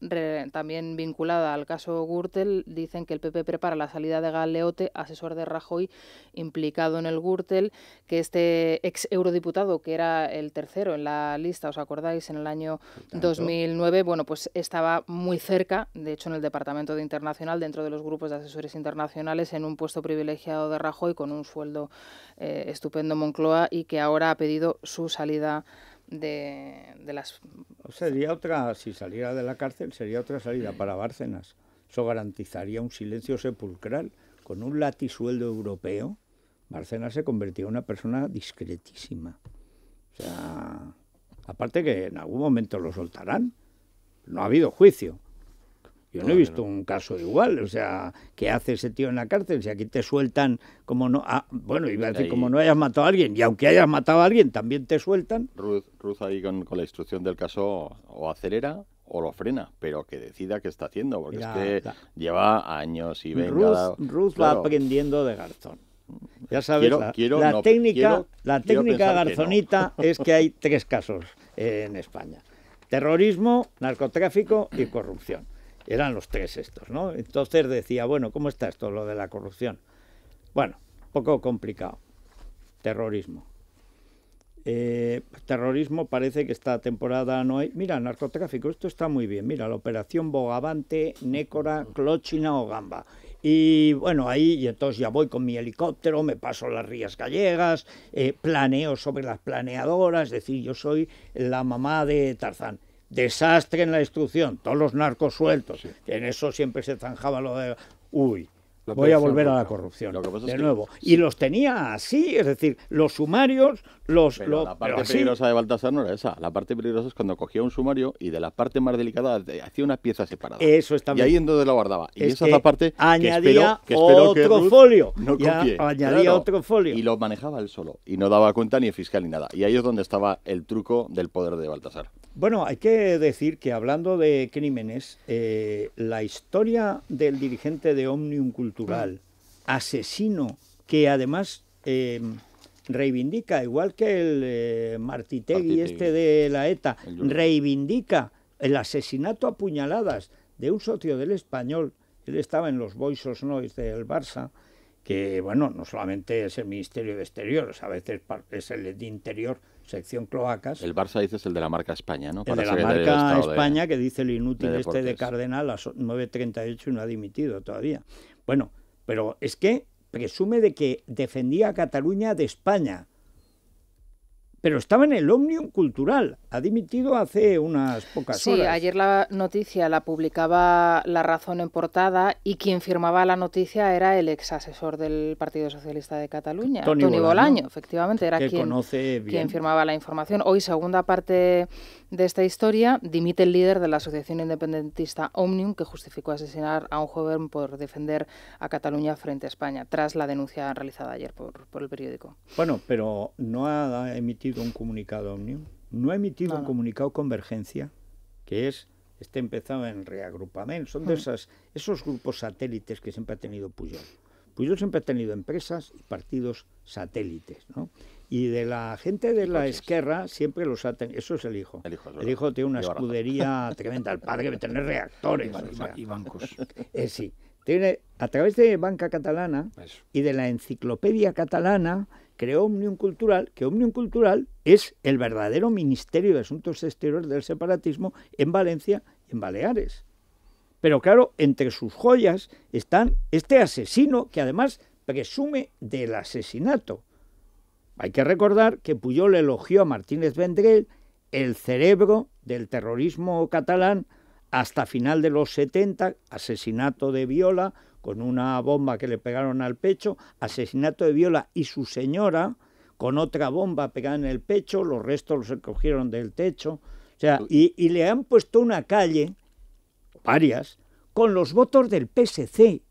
también vinculada al caso Gürtel. Dicen que el PP prepara la salida de Galeote, asesor de Rajoy, implicado en el Gürtel, que este ex eurodiputado, que era el tercero en la lista, ¿os acordáis? En el año 2009, bueno, pues estaba muy cerca, de hecho en el Departamento de Internacional, dentro de los grupos de asesores internacionales, en un puesto privilegiado de Rajoy, con un sueldo estupendo en Moncloa, y que ahora ha pedido su salida de las... Sería otra, si saliera de la cárcel, sería otra salida para Bárcenas. Eso garantizaría un silencio sepulcral. Con un latisueldo europeo, Bárcenas se convertiría en una persona discretísima. O sea, aparte que en algún momento lo soltarán. No ha habido juicio. Yo no he visto un caso igual. O sea, ¿qué hace ese tío en la cárcel? Si aquí te sueltan como no... bueno, iba a decir como no hayas matado a alguien. Y aunque hayas matado a alguien, también te sueltan. Ruth ahí con la instrucción del caso o acelera o lo frena, pero que decida qué está haciendo. Porque es que lleva años y venga... Ruth va aprendiendo de Garzón. Ya sabes, la técnica garzonita es que hay 3 casos en España: terrorismo, narcotráfico y corrupción. Eran los 3 estos, ¿no? Entonces decía, bueno, ¿cómo está esto, lo de la corrupción? Bueno, poco complicado. Terrorismo. Terrorismo parece que esta temporada no hay... Mira, narcotráfico, esto está muy bien. Mira, la operación Bogavante, Nécora, Clochina o Gamba. Y bueno, ahí, y entonces ya voy con mi helicóptero, me paso las Rías Gallegas, planeo sobre las planeadoras, es decir, yo soy la mamá de Tarzán. Desastre en la instrucción, todos los narcos sueltos. Sí. En eso siempre se zanjaba lo de... Uy, voy a volver a la corrupción de nuevo. Y los tenía así, es decir, los sumarios... La parte peligrosa de Baltasar no era esa. La parte peligrosa es cuando cogía un sumario y de la parte más delicada hacía una pieza separada. Eso está bien. Y ahí en donde lo guardaba. Y esa es la parte añadía que espero que otro folio. No copie. Añadía otro folio. Y lo manejaba él solo. Y no daba cuenta ni fiscal ni nada. Y ahí es donde estaba el truco del poder de Baltasar. Bueno, hay que decir que hablando de crímenes, la historia del dirigente de Òmnium Cultural, asesino, que además reivindica, igual que el Martitegui este de la ETA, reivindica el asesinato a puñaladas de un socio del Español. Él estaba en los Boys Nois del Barça, que bueno, no solamente es el Ministerio de Exteriores, a veces es el de Interior, sección cloacas. El Barça dices el de la marca España, ¿no? El de la marca España, que dice el inútil de Cardenal a las 9:38 y no ha dimitido todavía. Bueno, pero es que presume de que defendía a Cataluña de España, pero estaba en el Òmnium Cultural. Ha dimitido hace unas pocas horas. Sí, ayer la noticia la publicaba La Razón en portada y quien firmaba la noticia era el ex asesor del Partido Socialista de Cataluña, Toni Bolaño, efectivamente, era quien firmaba la información. Hoy, segunda parte de esta historia, dimite el líder de la asociación independentista Òmnium, que justificó asesinar a un joven por defender a Cataluña frente a España, tras la denuncia realizada ayer por el periódico. Bueno, pero no ha emitido un comunicado Òmnium, no ha emitido un comunicado Convergencia, que es empezado en reagrupamiento, son de esos grupos satélites que siempre ha tenido Pujol. Pujol siempre ha tenido empresas y partidos satélites, ¿no? Y de la gente de la Esquerra siempre los ha tenido. Eso es el hijo. El hijo tiene una escudería tremenda. El padre debe tener reactores. Y bancos. Sí. Tiene, a través de Banca Catalana y de la Enciclopedia Catalana, creó Òmnium Cultural, que Òmnium Cultural es el verdadero Ministerio de Asuntos Exteriores del separatismo en Valencia en Baleares. Pero claro, entre sus joyas están este asesino que además presume del asesinato. Hay que recordar que Pujol elogió a Martínez Vendrell, el cerebro del terrorismo catalán, hasta final de los 70, asesinato de Viola, con una bomba que le pegaron al pecho, asesinato de Viola y su señora, con otra bomba pegada en el pecho, los restos los recogieron del techo, o sea, y le han puesto una calle, varias, con los votos del PSC,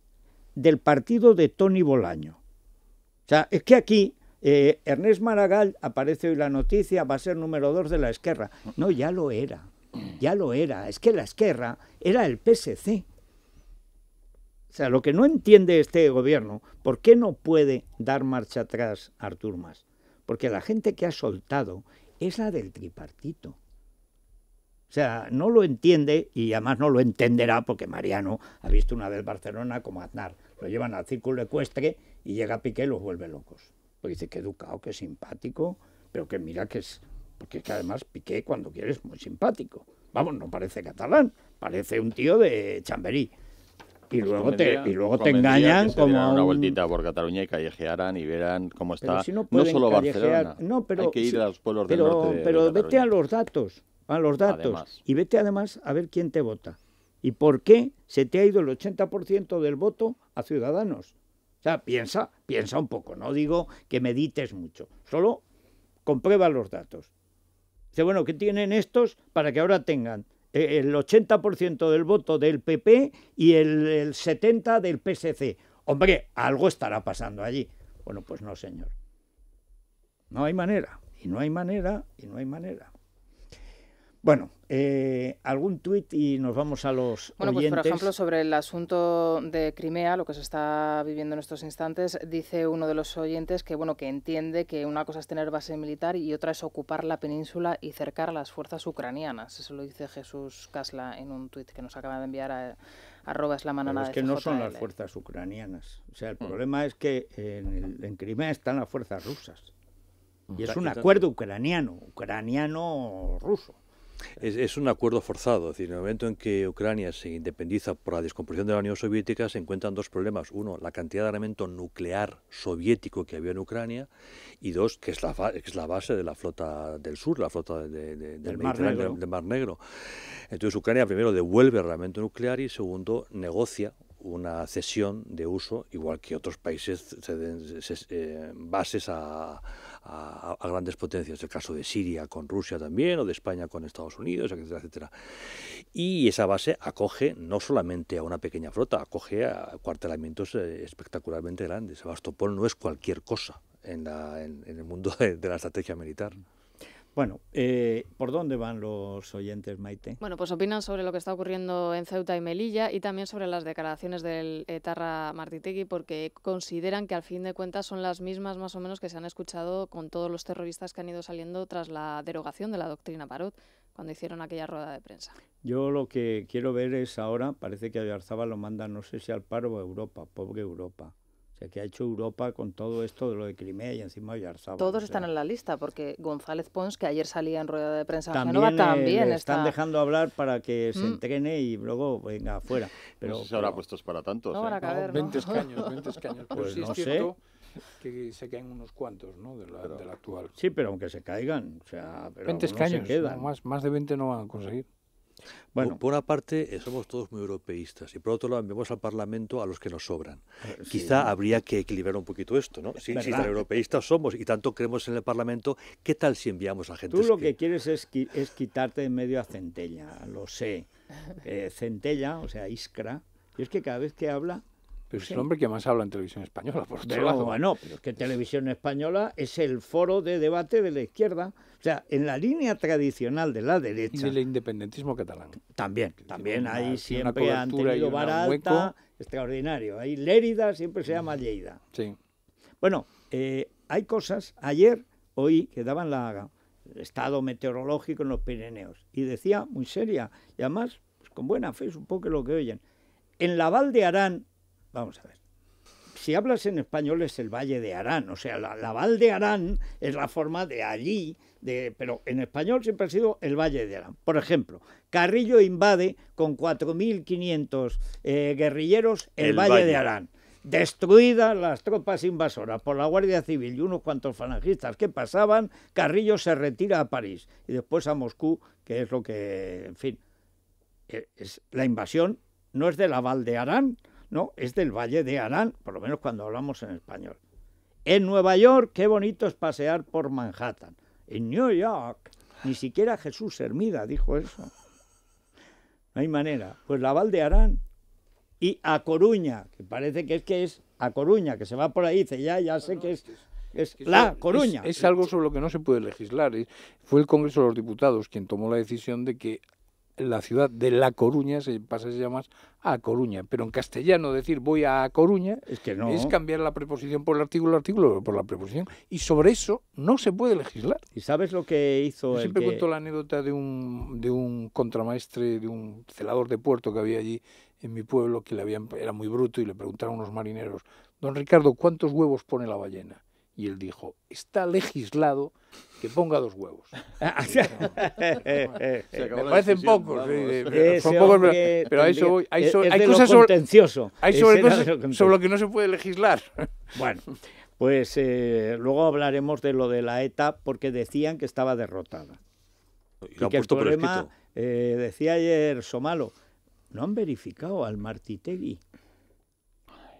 del partido de Toni Bolaño. O sea, es que aquí Ernest Maragall, aparece hoy la noticia, va a ser número 2 de la Esquerra. No, ya lo era, es que la Esquerra era el PSC. O sea, lo que no entiende este gobierno, ¿por qué no puede dar marcha atrás Artur Mas? Porque la gente que ha soltado es la del tripartito. O sea, no lo entiende y además no lo entenderá porque Mariano ha visto una vez Barcelona como Aznar. Lo llevan al círculo ecuestre y llega Piqué y los vuelve locos. Porque dice que educado, que simpático, pero que mira que es... Porque es que además Piqué cuando quiere es muy simpático. Vamos, no parece catalán, parece un tío de Chamberí. Y luego te engañan como una vueltita por Cataluña y callejearan y verán cómo está, si no solo Barcelona, hay que ir a los pueblos del norte de pero Cataluña. vete a los datos, Además. y vete además a ver quién te vota. ¿Y por qué se te ha ido el 80% del voto a Ciudadanos? O sea, piensa un poco, no digo que medites mucho, solo comprueba los datos. Dice, bueno, ¿qué tienen estos para que ahora tengan el 80% del voto del PP y el 70% del PSC? Hombre, algo estará pasando allí. Bueno, pues no, señor. No hay manera, y no hay manera, y no hay manera. Bueno, algún tuit y nos vamos a los oyentes. Pues por ejemplo, sobre el asunto de Crimea, lo que se está viviendo en estos instantes, dice uno de los oyentes que que entiende que una cosa es tener base militar y otra es ocupar la península y cercar a las fuerzas ucranianas. Eso lo dice Jesús Casla en un tuit que nos acaba de enviar a @slamanana. Es que no son las fuerzas ucranianas. O sea, el problema es que en Crimea están las fuerzas rusas. Y es un acuerdo ucraniano-ruso. Es un acuerdo forzado, es decir, en el momento en que Ucrania se independiza por la descomposición de la Unión Soviética se encuentran dos problemas. Uno, la cantidad de armamento nuclear soviético que había en Ucrania y dos, que es la base de la flota del sur, la flota del Mar Negro. Entonces Ucrania primero devuelve armamento nuclear y segundo negocia una cesión de uso, igual que otros países ceden bases a grandes potencias, el caso de Siria con Rusia también, o de España con Estados Unidos, etcétera, etcétera. Y esa base acoge no solamente a una pequeña flota, acoge a cuartelamientos espectacularmente grandes. Sebastopol no es cualquier cosa en el mundo de la estrategia militar. Bueno, ¿por dónde van los oyentes, Maite? Bueno, pues opinan sobre lo que está ocurriendo en Ceuta y Melilla y también sobre las declaraciones del etarra Martitegui, porque consideran que al fin de cuentas son las mismas más o menos que se han escuchado con todos los terroristas que han ido saliendo tras la derogación de la doctrina Parot, cuando hicieron aquella rueda de prensa. Yo lo que quiero ver es ahora, parece que Oyarzábal lo manda, no sé si al paro o a Europa, pobre Europa. O sea, que ha hecho Europa con todo esto de lo de Crimea y encima Oyarzábal. Todos están en la lista, porque González Pons, que ayer salía en rueda de prensa en Génova, también le están dejando hablar para que se entrene y luego venga afuera. Pero no sé si habrá puestos para tantos. No, para caber, ¿no? 20 escaños. Pues sí no es cierto que se caen unos cuantos, ¿no? De la actual. Sí, pero aunque se caigan, o sea, pero 20 escaños, se quedan. No, más de 20 no van a conseguir. Bueno, por una parte somos todos muy europeístas y por otro lado enviamos al Parlamento a los que nos sobran. Quizá habría que equilibrar un poquito esto, ¿no? Si tan europeístas somos y tanto creemos en el Parlamento, ¿qué tal si enviamos a gente? Tú lo que quieres es quitarte de medio a Centella, lo sé. Centella, o sea, Iskra, y es que cada vez que habla... Pero es el hombre que más habla en televisión española, por otro lado. Bueno, pero es que televisión española es el foro de debate de la izquierda. O sea, en la línea tradicional de la derecha... Y del independentismo catalán. También ahí siempre han tenido vara alta, extraordinario. Ahí Lérida siempre se llama Lleida. Sí. Bueno, hay cosas, hoy, que daban el estado meteorológico en los Pirineos. Y decía, muy seria, y además, pues con buena fe, supongo que lo que oyen. En la Val de Arán, vamos a ver, si hablas en español es el Valle de Arán, o sea, la Val de Arán es la forma de allí, pero en español siempre ha sido el Valle de Arán. Por ejemplo, Carrillo invade con 4.500 guerrilleros el Valle de Arán. Destruidas las tropas invasoras por la Guardia Civil y unos cuantos falangistas que pasaban, Carrillo se retira a París y después a Moscú, que es lo que, en fin, es la invasión no es de la Val de Arán, no, es del Valle de Arán, por lo menos cuando hablamos en español. En Nueva York, qué bonito es pasear por Manhattan. En New York, ni siquiera Jesús Hermida dijo eso. No hay manera. Pues la Val de Arán. Y A Coruña, que parece que es A Coruña, que se va por ahí y dice, ya sé que es La Coruña. Es algo sobre lo que no se puede legislar. Fue el Congreso de los Diputados quien tomó la decisión de que la ciudad de La Coruña se llama A Coruña, pero en castellano decir voy a Coruña es que no. Es cambiar la preposición por el artículo por la preposición, y sobre eso no se puede legislar. ¿Y sabes lo que hizo? Yo siempre cuento la anécdota de un contramaestre, de un celador de puerto que había allí en mi pueblo, que era muy bruto, y le preguntaron a unos marineros: don Ricardo, ¿cuántos huevos pone la ballena? Y él dijo: está legislado que ponga 2 huevos. Me parecen pocos, son pocos, pero a eso voy. Hay cosas sobre lo que no se puede legislar. Bueno, pues luego hablaremos de lo de la ETA, porque decían que estaba derrotada. Y que el problema, decía ayer Somalo, no han verificado al Martitegui.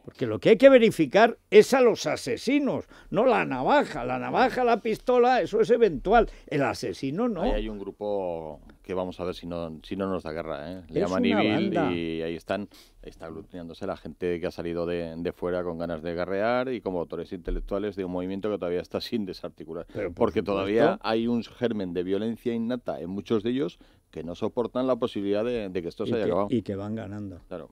Porque lo que hay que verificar es a los asesinos, no la navaja. La navaja, la pistola, eso es eventual. El asesino no. Ahí hay un grupo que vamos a ver si no nos da guerra, ¿eh? Le llaman IBIL y ahí está aglutinándose la gente que ha salido de fuera con ganas de guerrear y como autores intelectuales de un movimiento que todavía está sin desarticular. Porque todavía hay un germen de violencia innata en muchos de ellos que no soportan la posibilidad de que esto se haya acabado. Y que van ganando. Claro.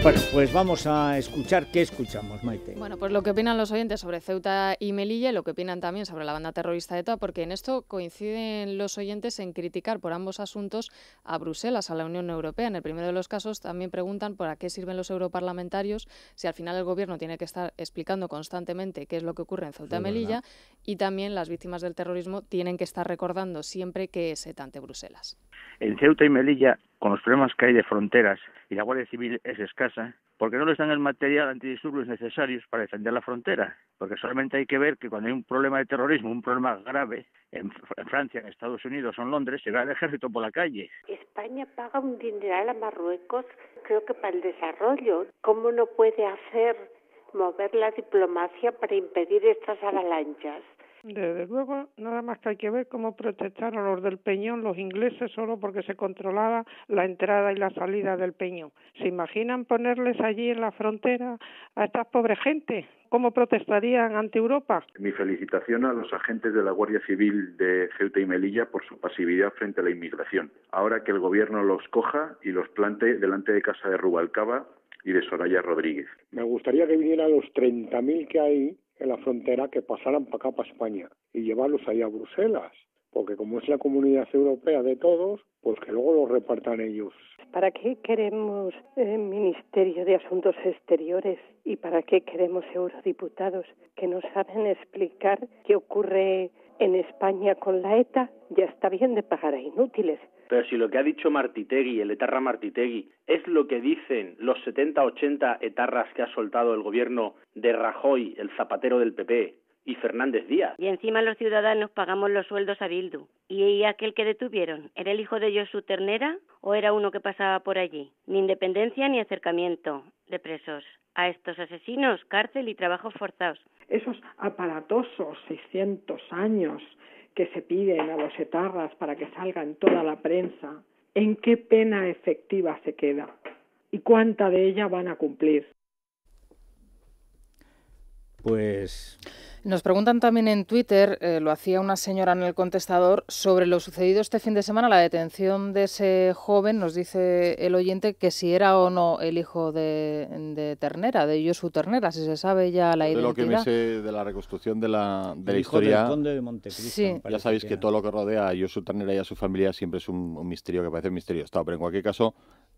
Bueno, pues vamos a escuchar. ¿Qué escuchamos, Maite? Bueno, pues lo que opinan los oyentes sobre Ceuta y Melilla y lo que opinan también sobre la banda terrorista ETA, porque en esto coinciden los oyentes en criticar por ambos asuntos a Bruselas, a la Unión Europea. En el primero de los casos también preguntan por qué sirven los europarlamentarios si al final el gobierno tiene que estar explicando constantemente qué es lo que ocurre en Ceuta y Melilla, y también las víctimas del terrorismo tienen que estar recordando siempre que es ETA ante Bruselas. En Ceuta y Melilla, con los problemas que hay de fronteras y la Guardia Civil es escasa, porque no les dan el material antidisturbios necesarios para defender la frontera, porque solamente hay que ver que cuando hay un problema de terrorismo, un problema grave, en Francia, en Estados Unidos o en Londres, se va el ejército por la calle. España paga un dineral a Marruecos, creo que para el desarrollo. ¿Cómo no puede mover la diplomacia para impedir estas avalanchas? Desde luego, nada más que hay que ver cómo protestaron los del Peñón, los ingleses, solo porque se controlaba la entrada y la salida del Peñón. ¿Se imaginan ponerles allí en la frontera a estas pobres gente? ¿Cómo protestarían ante Europa? Mi felicitación a los agentes de la Guardia Civil de Ceuta y Melilla por su pasividad frente a la inmigración. Ahora que el gobierno los coja y los plante delante de casa de Rubalcaba y de Soraya Rodríguez. Me gustaría que vinieran los 30.000 que hay en la frontera, que pasaran para acá, para España, y llevarlos ahí a Bruselas, porque como es la comunidad europea de todos, pues que luego los repartan ellos. ¿Para qué queremos Ministerio de Asuntos Exteriores y para qué queremos eurodiputados que no saben explicar qué ocurre en España con la ETA? Ya está bien de pagar a inútiles. Pero si lo que ha dicho Martitegui, el etarra Martitegui, es lo que dicen los 70-80 etarras que ha soltado el gobierno de Rajoy, el zapatero del PP, y Fernández Díaz. Y encima los ciudadanos pagamos los sueldos a Bildu. ¿Y aquel que detuvieron? ¿Era el hijo de Josu Ternera o era uno que pasaba por allí? Ni independencia ni acercamiento de presos. A estos asesinos, cárcel y trabajos forzados. Esos aparatosos 600 años que se piden a los etarras para que salga en toda la prensa, ¿en qué pena efectiva se queda? ¿Y cuánta de ella van a cumplir? Pues nos preguntan también en Twitter, lo hacía una señora en el contestador, sobre lo sucedido este fin de semana, la detención de ese joven. Nos dice el oyente que si era o no el hijo de Ternera, de Josu Ternera, si se sabe ya la identidad. De lo que me sé de la reconstrucción de la historia, del conde de Montecristo, sí. Ya sabéis que todo lo que rodea a Josu Ternera y a su familia siempre es un misterio que parece un misterio de Estado, pero en cualquier caso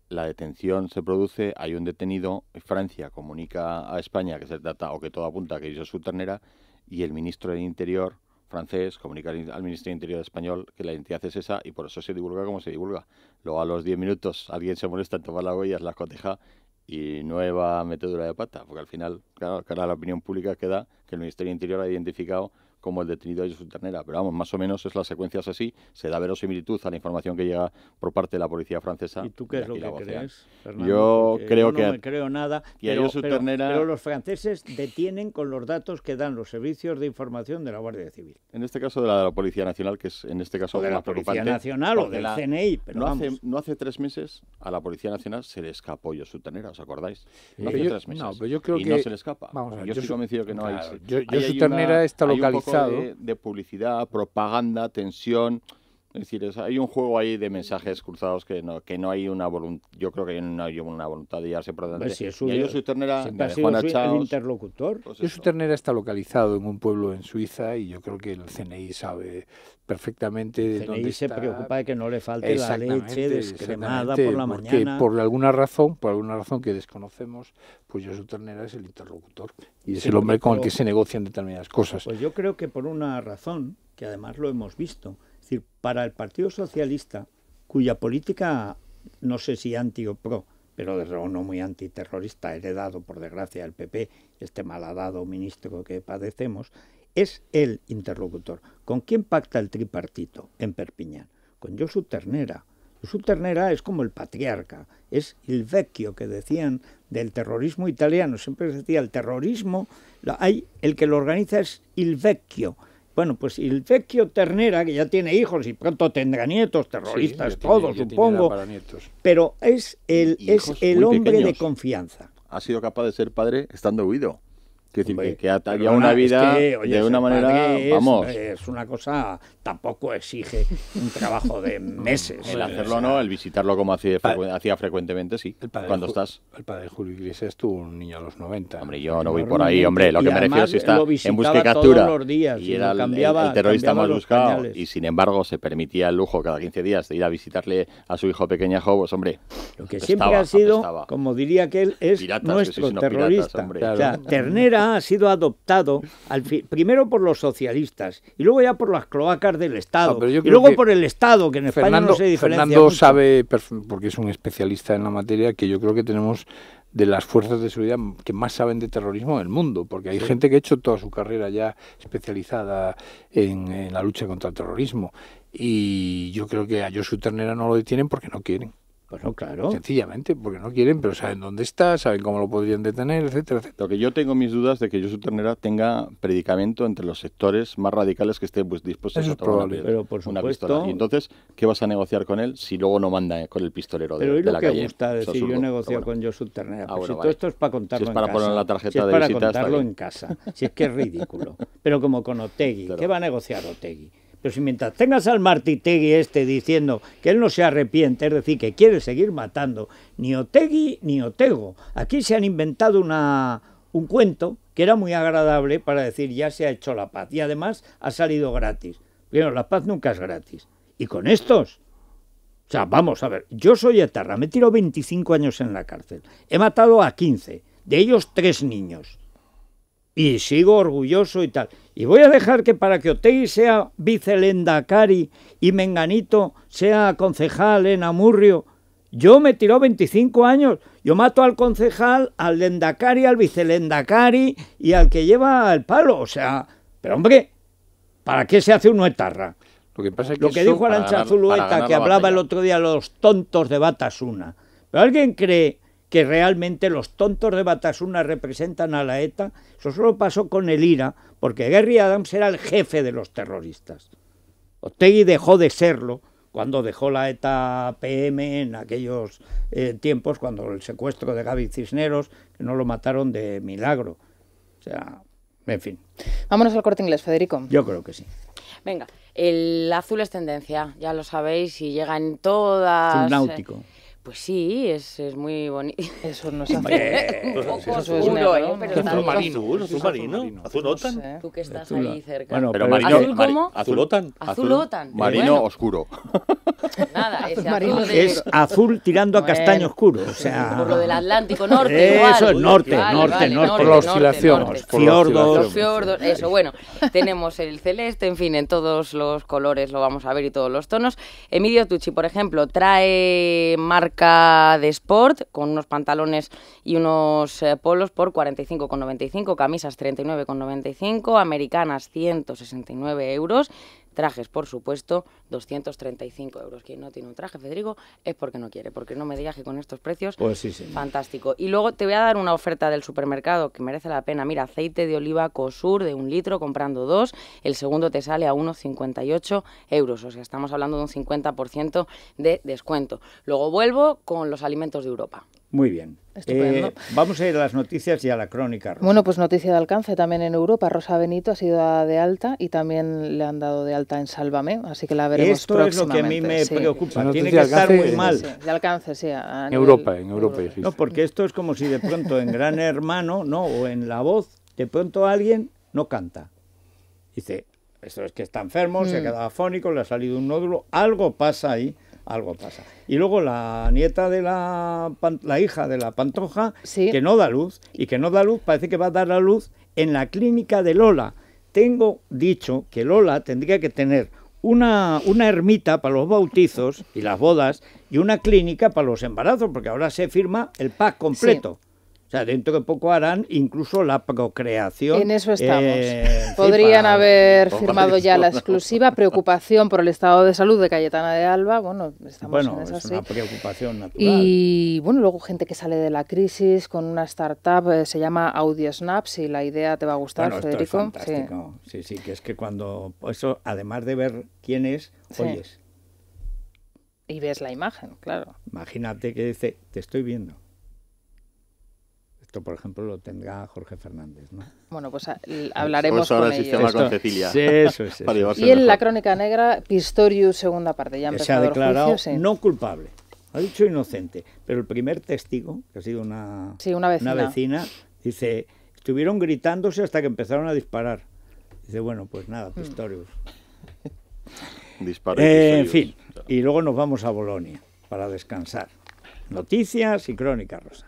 la detención se produce, hay un detenido, Francia comunica a España que se trata, o que todo apunta a que es Josu Ternera, y el ministro del Interior francés comunica al ministro del Interior español que la identidad es esa, y por eso se divulga como se divulga. Luego a los 10 minutos alguien se molesta en tomar las huellas, las coteja y nueva metedura de pata, porque al final, claro, la opinión pública queda que el Ministerio del Interior ha identificado como el detenido de Josu Ternera. Pero vamos, más o menos es la secuencia es así, se da verosimilitud a la información que llega por parte de la policía francesa. ¿Y tú qué es lo que crees, Fernando? Yo creo no me creo nada, pero los franceses detienen con los datos que dan los servicios de información de la Guardia Civil. En este caso de la Policía Nacional, que es en este caso de la Policía Nacional o del CNI, pero no hace 3 meses a la Policía Nacional se le escapó Josu Ternera, ¿os acordáis? No hace 3 meses. No, pero yo creo y que no se le escapa. Vamos a ver, yo estoy convencido que no hay. Josu Ternera está localizado. De publicidad, propaganda, tensión. Es decir, hay un juego ahí de mensajes cruzados que no hay una voluntad. Yo creo que no hay una voluntad de llevarse por delante. Si Josu Ternera, el interlocutor. Pues Josu Ternera está localizado en un pueblo en Suiza y yo creo que el CNI sabe perfectamente de dónde está. El CNI se preocupa de que no le falte la leche descremada por la mañana. Por alguna razón que desconocemos, pues Josu Ternera es el interlocutor y es el hombre con el que se negocian determinadas cosas. Pues yo creo que por una razón, que además lo hemos visto, es decir, para el Partido Socialista, cuya política, no sé si anti o pro, pero desde luego no muy antiterrorista, heredado por desgracia del PP, este malhadado ministro que padecemos, es el interlocutor. ¿Con quién pacta el tripartito en Perpiñán? Con Josu Ternera. Josu Ternera es como el patriarca, es il vecchio que decían del terrorismo italiano, siempre se decía el terrorismo, el que lo organiza es il vecchio. Bueno, pues el vecchio Ternera, que ya tiene hijos y pronto tendrá nietos, terroristas, sí, todos, supongo, pero es el hombre pequeños. De confianza. Ha sido capaz de ser padre estando huido. Es decir, que ataca una vida de una manera, vamos. Es una cosa, tampoco exige un trabajo de meses. El hacerlo no, el visitarlo como hacía frecuentemente, sí. Cuando estás. El padre de Julio Iglesias tuvo un niño a los 90. Hombre, yo no voy por ahí, hombre. Lo que me refiero es que está en busca y captura. Y era el terrorista más buscado. Y sin embargo, se permitía el lujo cada 15 días de ir a visitarle a su hijo pequeñajo, pues hombre. Lo que siempre ha sido, como diría aquel, es piratas, nuestro terrorista. Piratas, o sea, Ternera ha sido adoptado primero por los socialistas y luego ya por las cloacas del Estado y luego por el Estado, que en España no se diferencia Fernando mucho. Sabe, porque es un especialista en la materia, que yo creo que tenemos de las fuerzas de seguridad que más saben de terrorismo en el mundo, porque hay gente que ha hecho toda su carrera ya especializada en la lucha contra el terrorismo, y yo creo que a Josu Ternera no lo detienen porque no quieren. Bueno, claro. Sencillamente, porque no quieren, pero saben dónde está, saben cómo lo podrían detener, etcétera, etcétera. Lo que yo tengo mis dudas de que Josu Ternera tenga predicamento entre los sectores más radicales que estén dispuestos a tomar pero por una supuesto, pistola. Y entonces, ¿qué vas a negociar con él si luego no manda con el pistolero de la calle? Pero es lo que gusta decir, yo he negociado con Josu Ternera. Pues si todo esto es para contarlo en casa. Si es para poner la tarjeta si es de para visita, contarlo en casa. Si es que es ridículo. Pero como con Otegi, claro. ¿Qué va a negociar Otegi? Pero si mientras tengas al Martitegui diciendo que él no se arrepiente, es decir, que quiere seguir matando, ni Otegi ni Otego. Aquí se han inventado un cuento que era muy agradable para decir ya se ha hecho la paz y además ha salido gratis. Pero la paz nunca es gratis. Y con estos, o sea, vamos a ver, yo soy etarra, me he tirado 25 años en la cárcel, he matado a 15, de ellos 3 niños. Y sigo orgulloso y tal. Y voy a dejar que para que Otegi sea vicelendakari y Menganito sea concejal en Amurrio, yo me tiró 25 años. Yo mato al concejal, al lendakari, al vicelendakari y al que lleva el palo. O sea, pero hombre, ¿para qué se hace uno etarra? Lo que pasa es que lo que dijo Arantxa Zulueta, que hablaba el otro día de los tontos de Batasuna. ¿Pero alguien cree que realmente los tontos de Batasuna representan a la ETA? Eso solo pasó con el IRA, porque Gerry Adams era el jefe de los terroristas. Otegi dejó de serlo cuando dejó la ETA PM en aquellos tiempos, cuando el secuestro de Gaby Cisneros, que no lo mataron de milagro. O sea, en fin. Vámonos al Corte Inglés, Federico. Yo creo que sí. Venga, el azul es tendencia, ya lo sabéis, y llega en todas... Es un náutico. Pues sí, es muy bonito. Eso no es un poco oscuro, pero azul marino, azul marino, azul OTAN. Tú que estás ahí cerca. Bueno, pero marino, ¿Azul cómo? Azul OTAN. Azul OTAN. Marino bueno. Oscuro. Nada, ese marino azul es azul tirando a castaño oscuro. O sea, por lo del Atlántico Norte. Eso es norte, norte. Por la oscilación. Los fiordos, eso, bueno. Tenemos el celeste, en fin, en todos los colores lo vamos a ver y todos los tonos. Emilio Tucci, por ejemplo, trae marca de sport con unos pantalones y unos polos por 45,95, camisas 39,95, americanas 169 euros, trajes, por supuesto, 235 euros. Quien no tiene un traje, Federico, es porque no quiere, porque no me digas que con estos precios, pues sí, fantástico. Y luego te voy a dar una oferta del supermercado que merece la pena. Mira, aceite de oliva Cosur de 1 litro, comprando 2, el segundo te sale a 1,58 euros, o sea, estamos hablando de un 50% de descuento. Luego vuelvo con los alimentos de Europa. Muy bien. Vamos a ir a las noticias y a la crónica, Rosa. Bueno, pues noticia de alcance también en Europa. Rosa Benito ha sido dada de alta y también le han dado de alta en Sálvame, así que la veremos próximamente. Esto es lo que a mí me preocupa. Tiene que estar muy mal. De alcance, sí. En Europa. No, porque esto es como si de pronto en Gran Hermano, o en La Voz, de pronto alguien no canta. Dice, esto es que está enfermo, se ha quedado afónico, le ha salido un nódulo, algo pasa ahí. Algo pasa. Y luego la nieta de la hija de la Pantoja, que no da luz, y que no da luz, parece que va a dar a luz en la clínica de Lola. Tengo dicho que Lola tendría que tener una ermita para los bautizos y las bodas y una clínica para los embarazos, porque ahora se firma el pack completo. Sí. O sea, dentro de poco harán incluso la procreación. En eso estamos. Podrían haber firmado ya la exclusiva. Preocupación por el estado de salud de Cayetana de Alba. Bueno, estamos en esa, es una preocupación natural. Y bueno, luego gente que sale de la crisis con una startup, se llama AudioSnap, si la idea te va a gustar, Federico. Esto es fantástico. Sí, que es que cuando eso, además de ver quién es, oyes. Y ves la imagen, claro. Imagínate que dice, te estoy viendo. Esto, por ejemplo, lo tendrá Jorge Fernández, ¿no? Bueno, pues hablaremos con ellos. Con Cecilia. Sí, eso. Y en la crónica negra, Pistorius, segunda parte. Ya se ha declarado no culpable. Ha dicho inocente. Pero el primer testigo, que ha sido una vecina, dice, estuvieron gritándose hasta que empezaron a disparar. Dice, bueno, pues nada, Pistorius. En fin, y luego nos vamos a Bolonia para descansar. Noticias y crónica, Rosa.